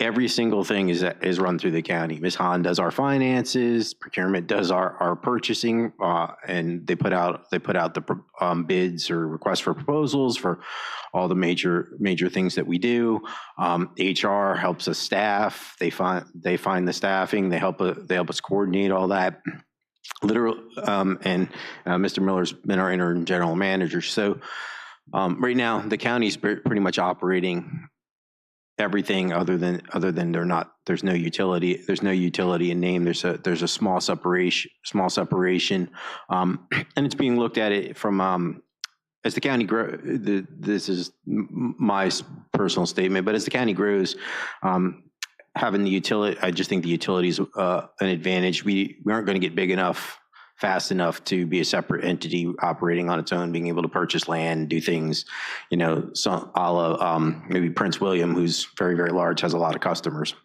Every single thing is run through the county. Ms. Hahn does our finances, procurement does our purchasing, and they put out the bids or requests for proposals for all the major things that we do. HR helps us staff. They find the staffing. They help us coordinate all that. Literally, and Mr. Miller's been our interim general manager. So right now, the county's pretty much operating everything other than there's no utility in name. There's a small separation, and it's being looked at it from as the county grows. This is my personal statement, but as the county grows, having the utility, I just think the utility is an advantage. We aren't going to get big enough fast enough to be a separate entity operating on its own, being able to purchase land, do things, so a la maybe Prince William, who's very, very large, has a lot of customers.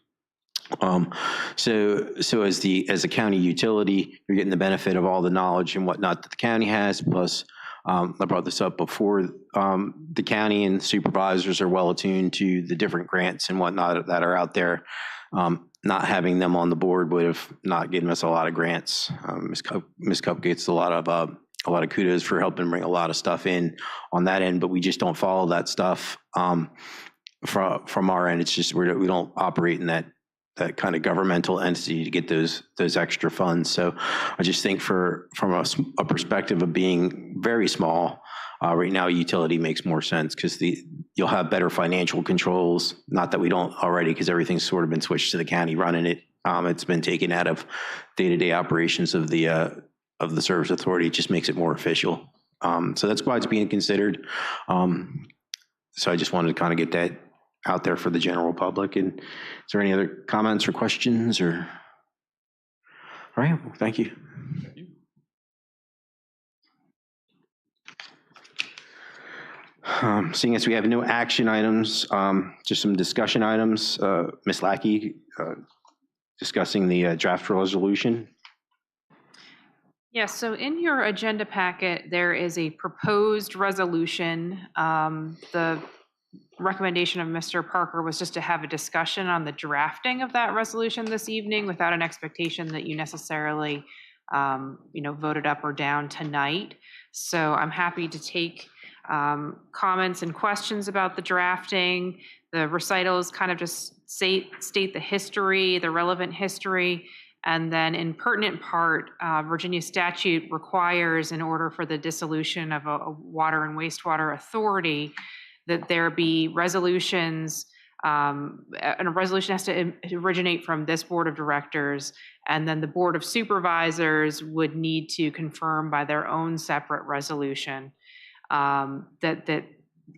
So as a county utility, you're getting the benefit of all the knowledge and whatnot that the county has. Plus, I brought this up before, the county and supervisors are well attuned to the different grants and whatnot that are out there. Not having them on the board would have not given us a lot of grants. Ms. Cup gets a lot of kudos for helping bring a lot of stuff in on that end, but we just don't follow that stuff from our end. It's just we don't operate in that kind of governmental entity to get those extra funds. So I just think from a perspective of being very small, right now utility makes more sense because you'll have better financial controls. Not that we don't already, because everything's sort of been switched to the county running it It's been taken out of day-to-day operations of the service authority. It just makes it more official. So that's why it's being considered. So I just wanted to kind of get that out there for the general public. And is there any other comments or questions or? All right, well, thank you. Seeing as we have no action items, just some discussion items. Ms. Lackey discussing the draft resolution. Yes, so in your agenda packet, there is a proposed resolution. The recommendation of Mr. Parker was just to have a discussion on the drafting of that resolution this evening without an expectation that you necessarily, voted up or down tonight. So I'm happy to take comments and questions about the drafting. The recitals kind of just state the history, the relevant history. And then in pertinent part, Virginia statute requires, in order for the dissolution of a water and wastewater authority, that there be resolutions, and a resolution has to originate from this board of directors, and then the board of supervisors would need to confirm by their own separate resolution that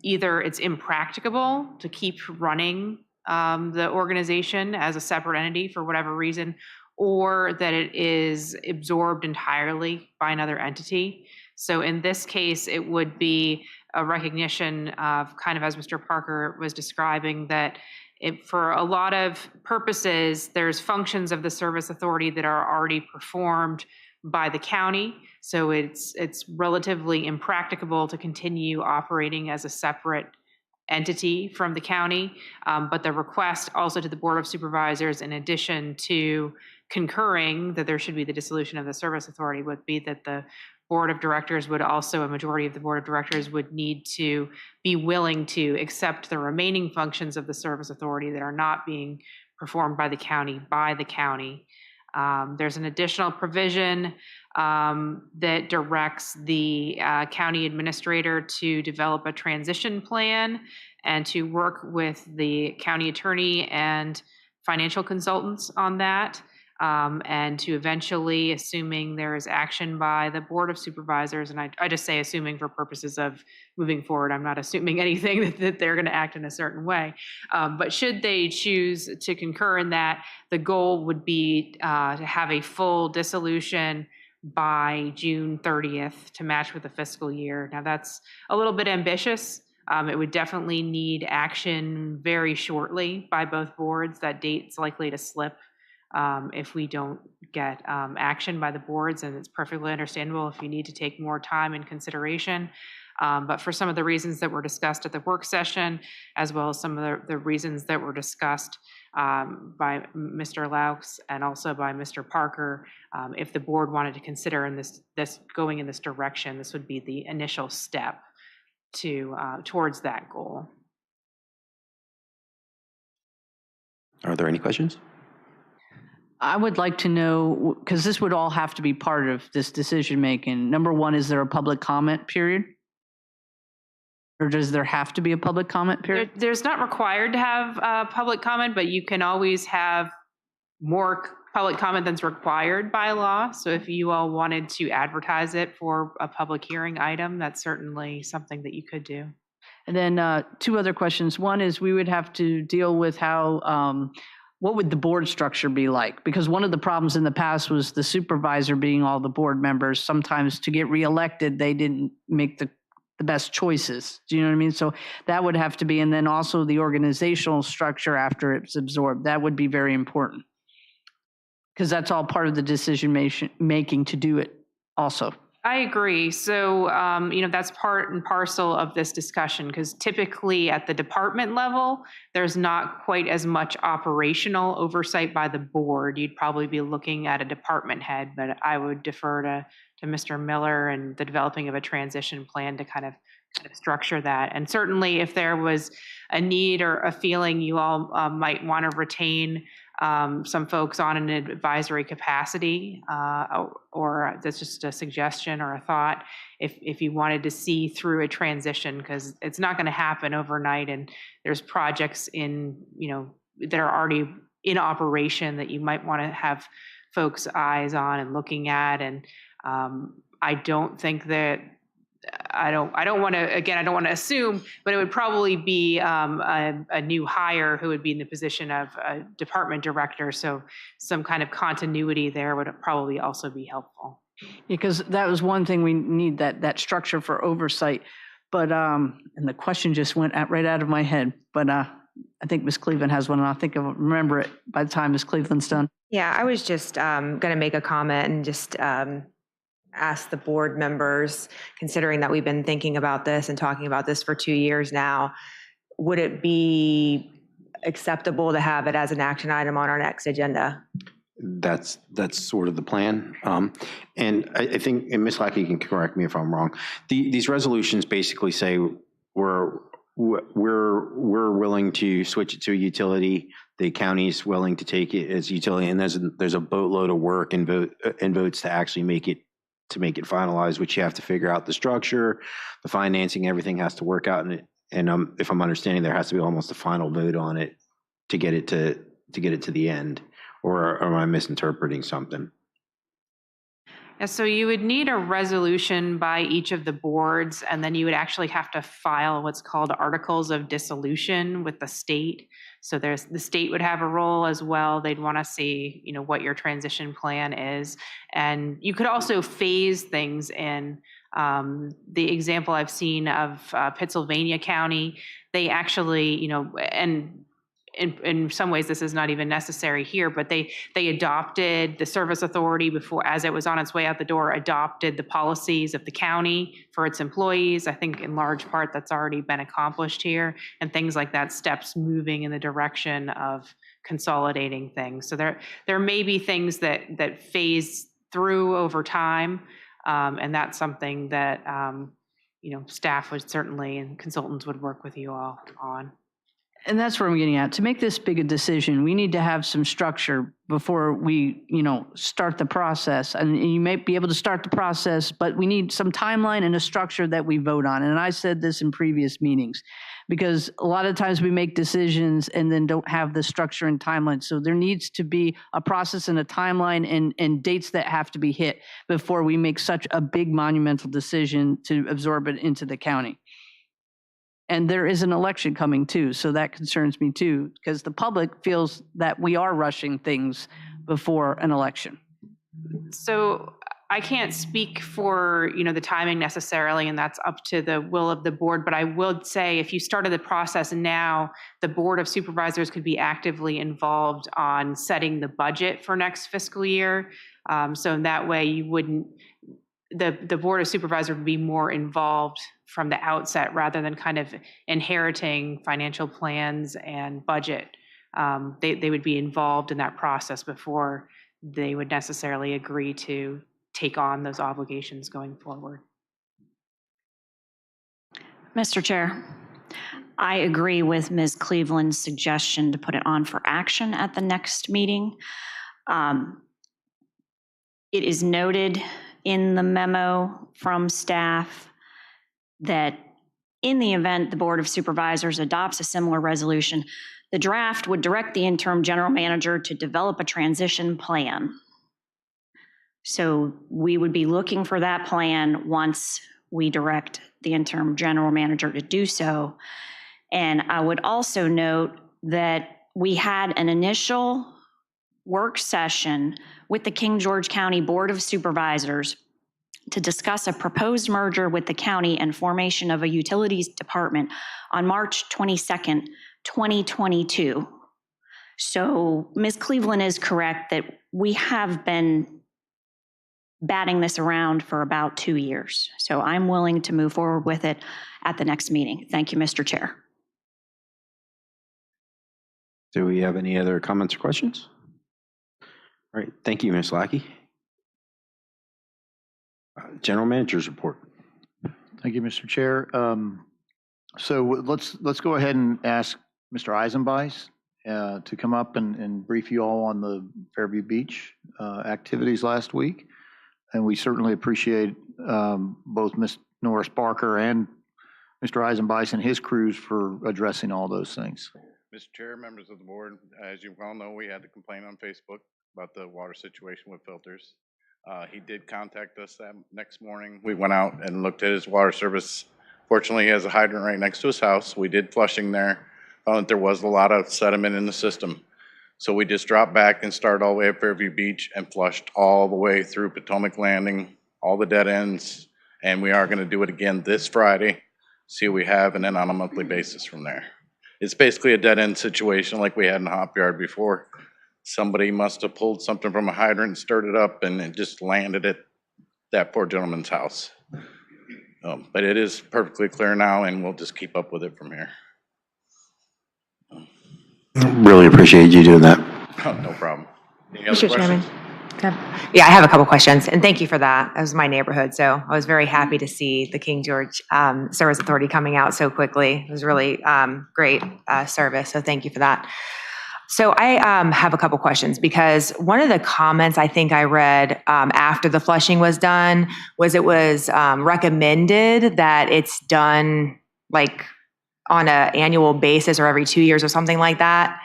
either it's impracticable to keep running the organization as a separate entity for whatever reason, or that it is absorbed entirely by another entity. So in this case, it would be a recognition of, kind of as Mr. Parker was describing, that for a lot of purposes, there's functions of the service authority that are already performed by the county. So it's relatively impracticable to continue operating as a separate entity from the county. But the request also to the Board of Supervisors, in addition to concurring that there should be the dissolution of the service authority, would be that the board of directors would also, a majority of the board of directors would need to be willing to accept the remaining functions of the service authority that are not being performed by the county. There's an additional provision that directs the county administrator to develop a transition plan and to work with the county attorney and financial consultants on that. And to eventually, assuming there is action by the Board of Supervisors, and I just say assuming for purposes of moving forward, I'm not assuming anything that they're going to act in a certain way. But should they choose to concur in that, the goal would be to have a full dissolution by June 30th to match with the fiscal year. Now that's a little bit ambitious. It would definitely need action very shortly by both boards. That date's likely to slip if we don't get action by the boards, and it's perfectly understandable if you need to take more time and consideration. But for some of the reasons that were discussed at the work session, as well as some of the reasons that were discussed by Mr. Laux and also by Mr. Parker, if the board wanted to consider in this going in this direction, this would be the initial step to towards that goal. Are there any questions? I would like to know, because this would all have to be part of this decision making. Number one, is there a public comment period? Or does there have to be a public comment period? There's not required to have public comment, but you can always have more public comment than's required by law. So if you all wanted to advertise it for a public hearing item, that's certainly something that you could do. And then two other questions. One is we would have to deal with how, what would the board structure be like? Because one of the problems in the past was the supervisor being all the board members. Sometimes to get reelected, they didn't make the best choices. Do you know what I mean? So that would have to be, and then also the organizational structure after it's absorbed. That would be very important. Because that's all part of the decision making to do it also. I agree. So, that's part and parcel of this discussion, because typically at the department level, there's not quite as much operational oversight by the board. You'd probably be looking at a department head, but I would defer to Mr. Miller and the developing of a transition plan to kind of structure that. And certainly if there was a need or a feeling you all might want to retain some folks on an advisory capacity, or that's just a suggestion or a thought, if you wanted to see through a transition, because it's not going to happen overnight, and there's projects that are already in operation that you might want to have folks' eyes on and looking at. And I don't think that, I don't want to assume, but it would probably be a new hire who would be in the position of a department director. So some kind of continuity there would probably also be helpful. Because that was one thing we need, that structure for oversight. But, and the question just went right out of my head. But I think Ms. Cleveland has one, and I think I'll remember it by the time Ms. Cleveland's done. Yeah, I was just going to make a comment and just ask the board members, considering that we've been thinking about this and talking about this for 2 years now, would it be acceptable to have it as an action item on our next agenda? That's sort of the plan. And I think, and Ms. Lackey can correct me if I'm wrong, these resolutions basically say we're willing to switch it to a utility. The county's willing to take it as utility, and there's a boatload of work and votes to actually make it finalized, which you have to figure out the structure, the financing, everything has to work out. And if I'm understanding, there has to be almost a final vote on it to get it to the end. Or am I misinterpreting something? Yeah, so you would need a resolution by each of the boards, and then you would actually have to file what's called articles of dissolution with the state. So the state would have a role as well. They'd want to see, what your transition plan is. And you could also phase things in. The example I've seen of Pittsylvania County, they actually, and in some ways this is not even necessary here, but they adopted the service authority before, as it was on its way out the door, adopted the policies of the county for its employees. I think in large part that's already been accomplished here, and things like that, steps moving in the direction of consolidating things. So there may be things that phase through over time, and that's something that staff would certainly, and consultants would work with you all on. And that's where I'm getting at. To make this big a decision, we need to have some structure before we, start the process. And you may be able to start the process, but we need some timeline and a structure that we vote on. And I said this in previous meetings, because a lot of times we make decisions and then don't have the structure and timeline. So there needs to be a process and a timeline and dates that have to be hit before we make such a big monumental decision to absorb it into the county. And there is an election coming too, so that concerns me too, because the public feels that we are rushing things before an election. So I can't speak for, the timing necessarily, and that's up to the will of the board. But I will say, if you started the process now, the Board of Supervisors could be actively involved on setting the budget for next fiscal year. So in that way, you wouldn't, the Board of Supervisors would be more involved from the outset rather than kind of inheriting financial plans and budget. They would be involved in that process before they would necessarily agree to take on those obligations going forward. Mr. Chair, I agree with Ms. Cleveland's suggestion to put it on for action at the next meeting. It is noted in the memo from staff that in the event the Board of Supervisors adopts a similar resolution, the draft would direct the interim general manager to develop a transition plan. So we would be looking for that plan once we direct the interim general manager to do so. And I would also note that we had an initial work session with the King George County Board of Supervisors to discuss a proposed merger with the county and formation of a utilities department on March 22nd, 2022. So Ms. Cleveland is correct that we have been batting this around for about 2 years. So I'm willing to move forward with it at the next meeting. Thank you, Mr. Chair. Do we have any other comments or questions? All right, thank you, Ms. Lackey. General Manager's report. Thank you, Mr. Chair. So let's go ahead and ask Mr. Eisenbeis to come up and brief you all on the Fairview Beach activities last week. And we certainly appreciate both Ms. Norris Barker and Mr. Eisenbeis and his crews for addressing all those things. Mr. Chair, members of the board, as you well know, we had a complaint on Facebook about the water situation with filters. He did contact us that next morning. We went out and looked at his water service. Fortunately, he has a hydrant right next to his house. We did flushing there, found that there was a lot of sediment in the system. So we just dropped back and started all the way up Fairview Beach and flushed all the way through Potomac Landing, all the dead ends, and we are gonna do it again this Friday, see what we have, and then on a monthly basis from there. It's basically a dead end situation like we had in the hop yard before. Somebody must have pulled something from a hydrant and stirred it up and it just landed at that poor gentleman's house. But it is perfectly clear now and we'll just keep up with it from here. Really appreciate you doing that. No problem. Any other Mr. Chairman. questions? Yeah, I have a couple questions, and thank you for that. That was my neighborhood, so I was very happy to see the King George Service Authority coming out so quickly. It was really great service, so thank you for that. So I have a couple questions, because one of the comments I think I read after the flushing was done was it was recommended that it's done like on an annual basis or every 2 years or something like that.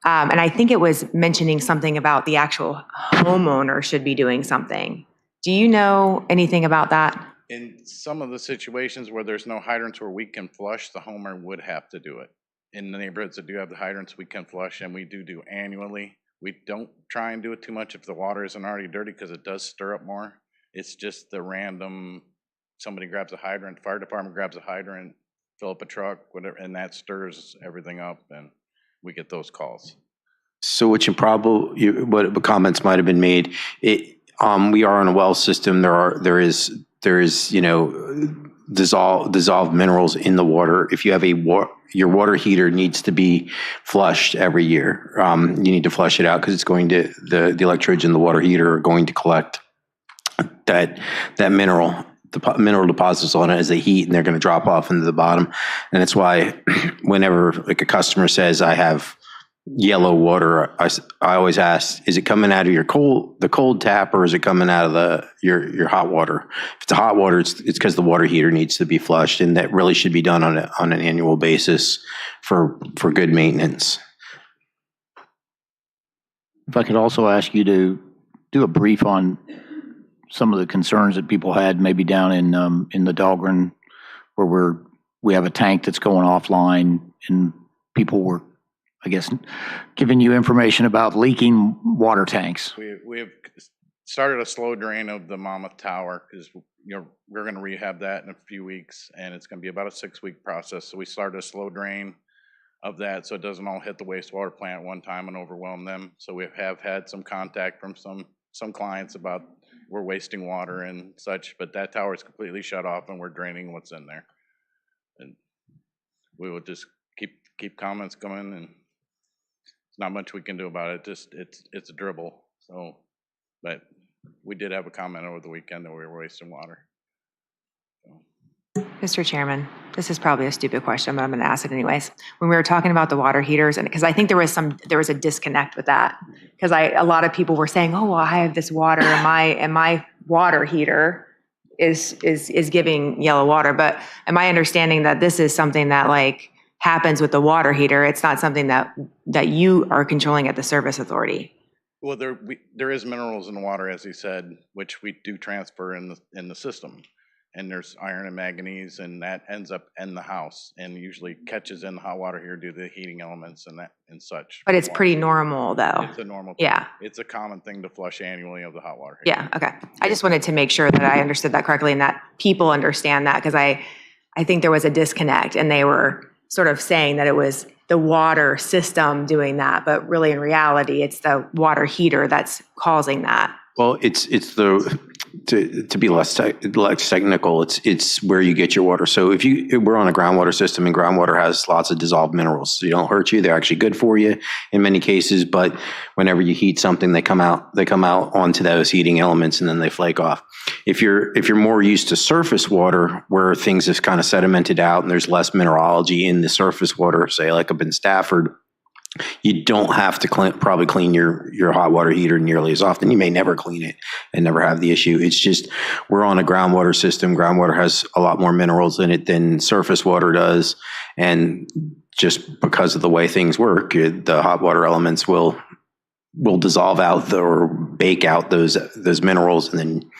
And I think it was mentioning something about the actual homeowner should be doing something. Do you know anything about that? In some of the situations where there's no hydrants where we can flush, the homeowner would have to do it. In the neighborhoods that do have the hydrants, we can flush, and we do annually. We don't try and do it too much if the water isn't already dirty, because it does stir up more. It's just the random, somebody grabs a hydrant, fire department grabs a hydrant, fill up a truck, whatever, and that stirs everything up, and we get those calls. So what what comments might have been made, we are on a well system. There is dissolved minerals in the water. If you have your water heater needs to be flushed every year. You need to flush it out because it's going to, the electrodes in the water heater are going to collect that mineral. The mineral deposits on it as they heat, and they're going to drop off into the bottom. And that's why whenever like a customer says, I have yellow water, I always ask, is it coming out of the cold tap, or is it coming out of your hot water? If it's a hot water, it's because the water heater needs to be flushed, and that really should be done on an annual basis for good maintenance. If I could also ask you to do a brief on some of the concerns that people had maybe down in the Dahlgren, where we have a tank that's going offline, and people were, I guess, giving you information about leaking water tanks. We have started a slow drain of the Monmouth Tower, because we're going to rehab that in a few weeks, and it's going to be about a 6-week process. So we started a slow drain of that so it doesn't all hit the wastewater plant at one time and overwhelm them. So we have had some contact from some clients about we're wasting water and such, but that tower is completely shut off and we're draining what's in there. And we will just keep comments coming, and there's not much we can do about it. Just it's a dribble. So, but we did have a comment over the weekend that we were wasting water. So. Mr. Chairman, this is probably a stupid question, but I'm going to ask it anyways. When we were talking about the water heaters, and because I think there was a disconnect with that, because a lot of people were saying, oh, well, I have this water, and my water heater is giving yellow water. But am I understanding that this is something that like happens with the water heater? It's not something that you are controlling at the service authority. Well, there is minerals in the water, as he said, which we do transfer in the system. And there's iron and manganese, and that ends up in the house and usually catches in the hot water here due to the heating elements and such. But it's pretty normal, though. It's a normal thing. Yeah. It's a common thing to flush annually of the hot water heater. Yeah, okay. I just wanted to make sure that I understood that correctly and that people understand that, because I think there was a disconnect, and they were sort of saying that it was the water system doing that, but really in reality, it's the water heater that's causing that. Well, it's to be less technical, it's where you get your water. So if we're on a groundwater system, and groundwater has lots of dissolved minerals, so they don't hurt you. They're actually good for you in many cases. But whenever you heat something, they come out onto those heating elements, and then they flake off. If you're more used to surface water, where things is kind of sedimented out and there's less mineralogy in the surface water, say like up in Stafford, you don't have to probably clean your hot water heater nearly as often. You may never clean it and never have the issue. It's just we're on a groundwater system. Groundwater has a lot more minerals in it than surface water does. And just because of the way things work, the hot water elements will dissolve out or bake out those minerals, and then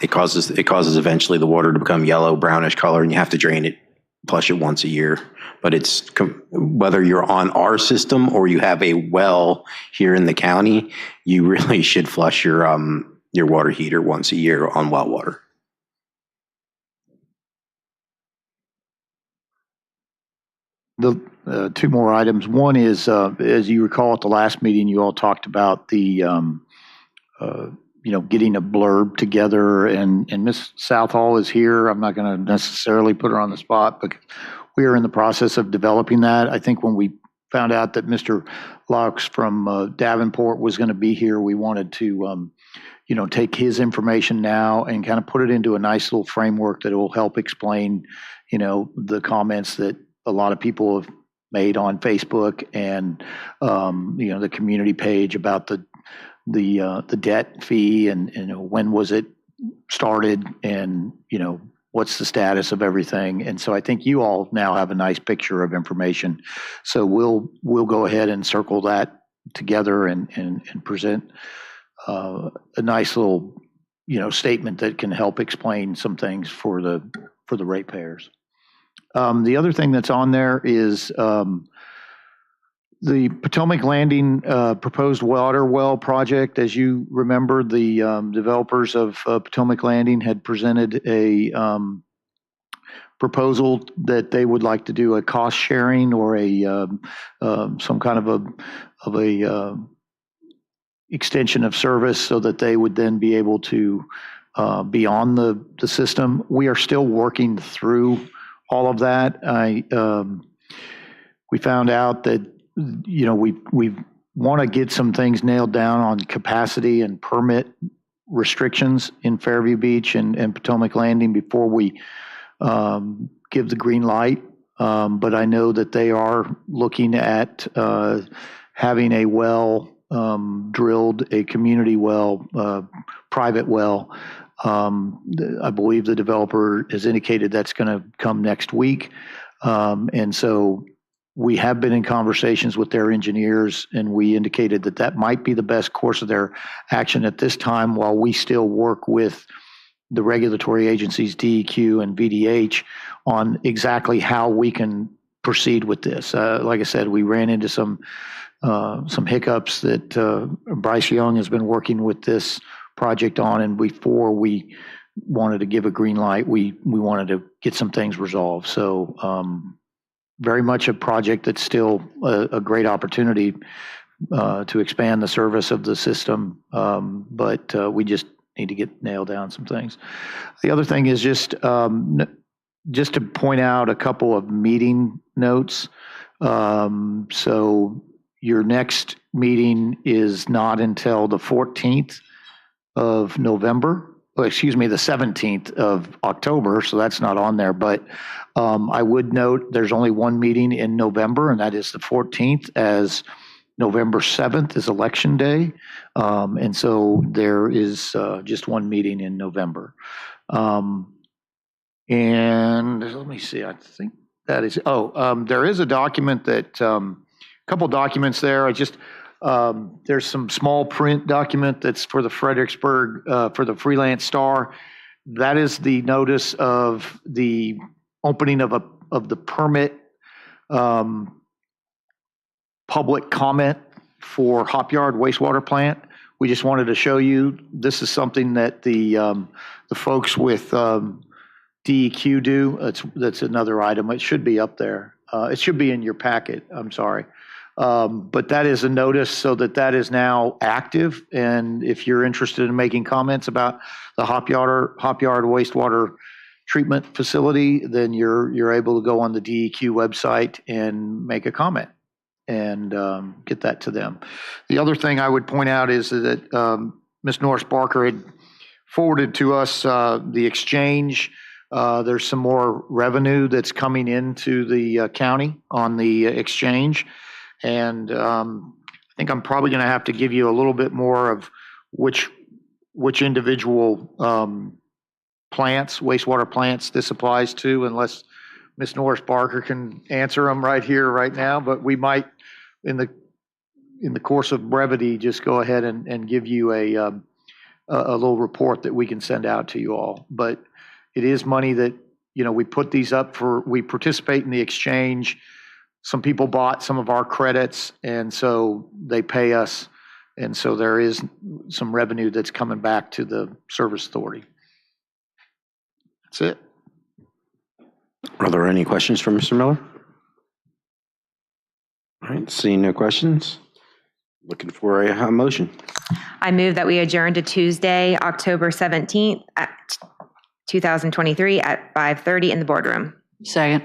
it causes eventually the water to become yellow, brownish color, and you have to drain it, flush it once a year. But it's whether you're on our system or you have a well here in the county, you really should flush your water heater once a year on well water. The two more items. One is, as you recall at the last meeting, you all talked about the, getting a blurb together, and Ms. Southall is here. I'm not going to necessarily put her on the spot, but we are in the process of developing that. I think when we found out that Mr. Laux from Davenport was going to be here, we wanted to, take his information now and kind of put it into a nice little framework that will help explain, the comments that a lot of people have made on Facebook and, the community page about the debt fee and when was it started and, what's the status of everything. And so I think you all now have a nice picture of information. So we'll go ahead and circle that together and present a nice little, statement that can help explain some things for the ratepayers. The other thing that's on there is the Potomac Landing proposed water well project. As you remember, the developers of Potomac Landing had presented a proposal that they would like to do a cost sharing or a some kind of a extension of service so that they would then be able to be on the system. We are still working through all of that. We found out that, we want to get some things nailed down on capacity and permit restrictions in Fairview Beach and Potomac Landing before we give the green light. But I know that they are looking at having a well drilled, a community well, private well. I believe the developer has indicated that's going to come next week. And so we have been in conversations with their engineers, and we indicated that that might be the best course of their action at this time while we still work with the regulatory agencies, DEQ and VDH, on exactly how we can proceed with this. Like I said, we ran into some hiccups that Bryce Young has been working with this project on, and before we wanted to give a green light, we wanted to get some things resolved. So very much a project that's still a great opportunity to expand the service of the system, but we just need to get nailed down some things. The other thing is just to point out a couple of meeting notes. So your next meeting is not until the 14th of November. The 17th of October, so that's not on there. But I would note there's only one meeting in November, and that is the 14th, as November 7th is Election Day. And so there is just one meeting in November. And let me see, I think that is, there is a document that, a couple documents there. There's some small print document that's for the Fredericksburg, for the Freelance Star. That is the notice of the opening of the permit public comment for Hop Yard wastewater plant. We just wanted to show you, this is something that the folks with DEQ do. That's another item. It should be up there. It should be in your packet. I'm sorry. But that is a notice so that is now active. And if you're interested in making comments about the Hop Yard wastewater treatment facility, then you're able to go on the DEQ website and make a comment and get that to them. The other thing I would point out is that Ms. Norris Barker had forwarded to us the exchange. There's some more revenue that's coming into the county on the exchange. And I think I'm probably going to have to give you a little bit more of which individual plants, wastewater plants this applies to, unless Ms. Norris Barker can answer them right here, right now, but we might, in the course of brevity, just go ahead and give you a little report that we can send out to you all. But it is money that, we put these up we participate in the exchange. Some people bought some of our credits, and so they pay us. And so there is some revenue that's coming back to the Service Authority. That's it. Are there any questions for Mr. Miller? All right, seeing no questions, looking for a motion. I move that we adjourn to Tuesday, October 17th at 2023 at 5:30 in the boardroom. Second.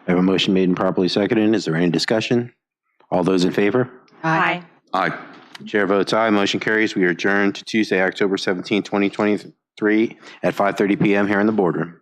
I have a motion made and properly seconded. Is there any discussion? All those in favor? Aye. Aye. Chair votes aye. Motion carries. We are adjourned to Tuesday, October 17, 2023 at 5:30 PM here in the boardroom.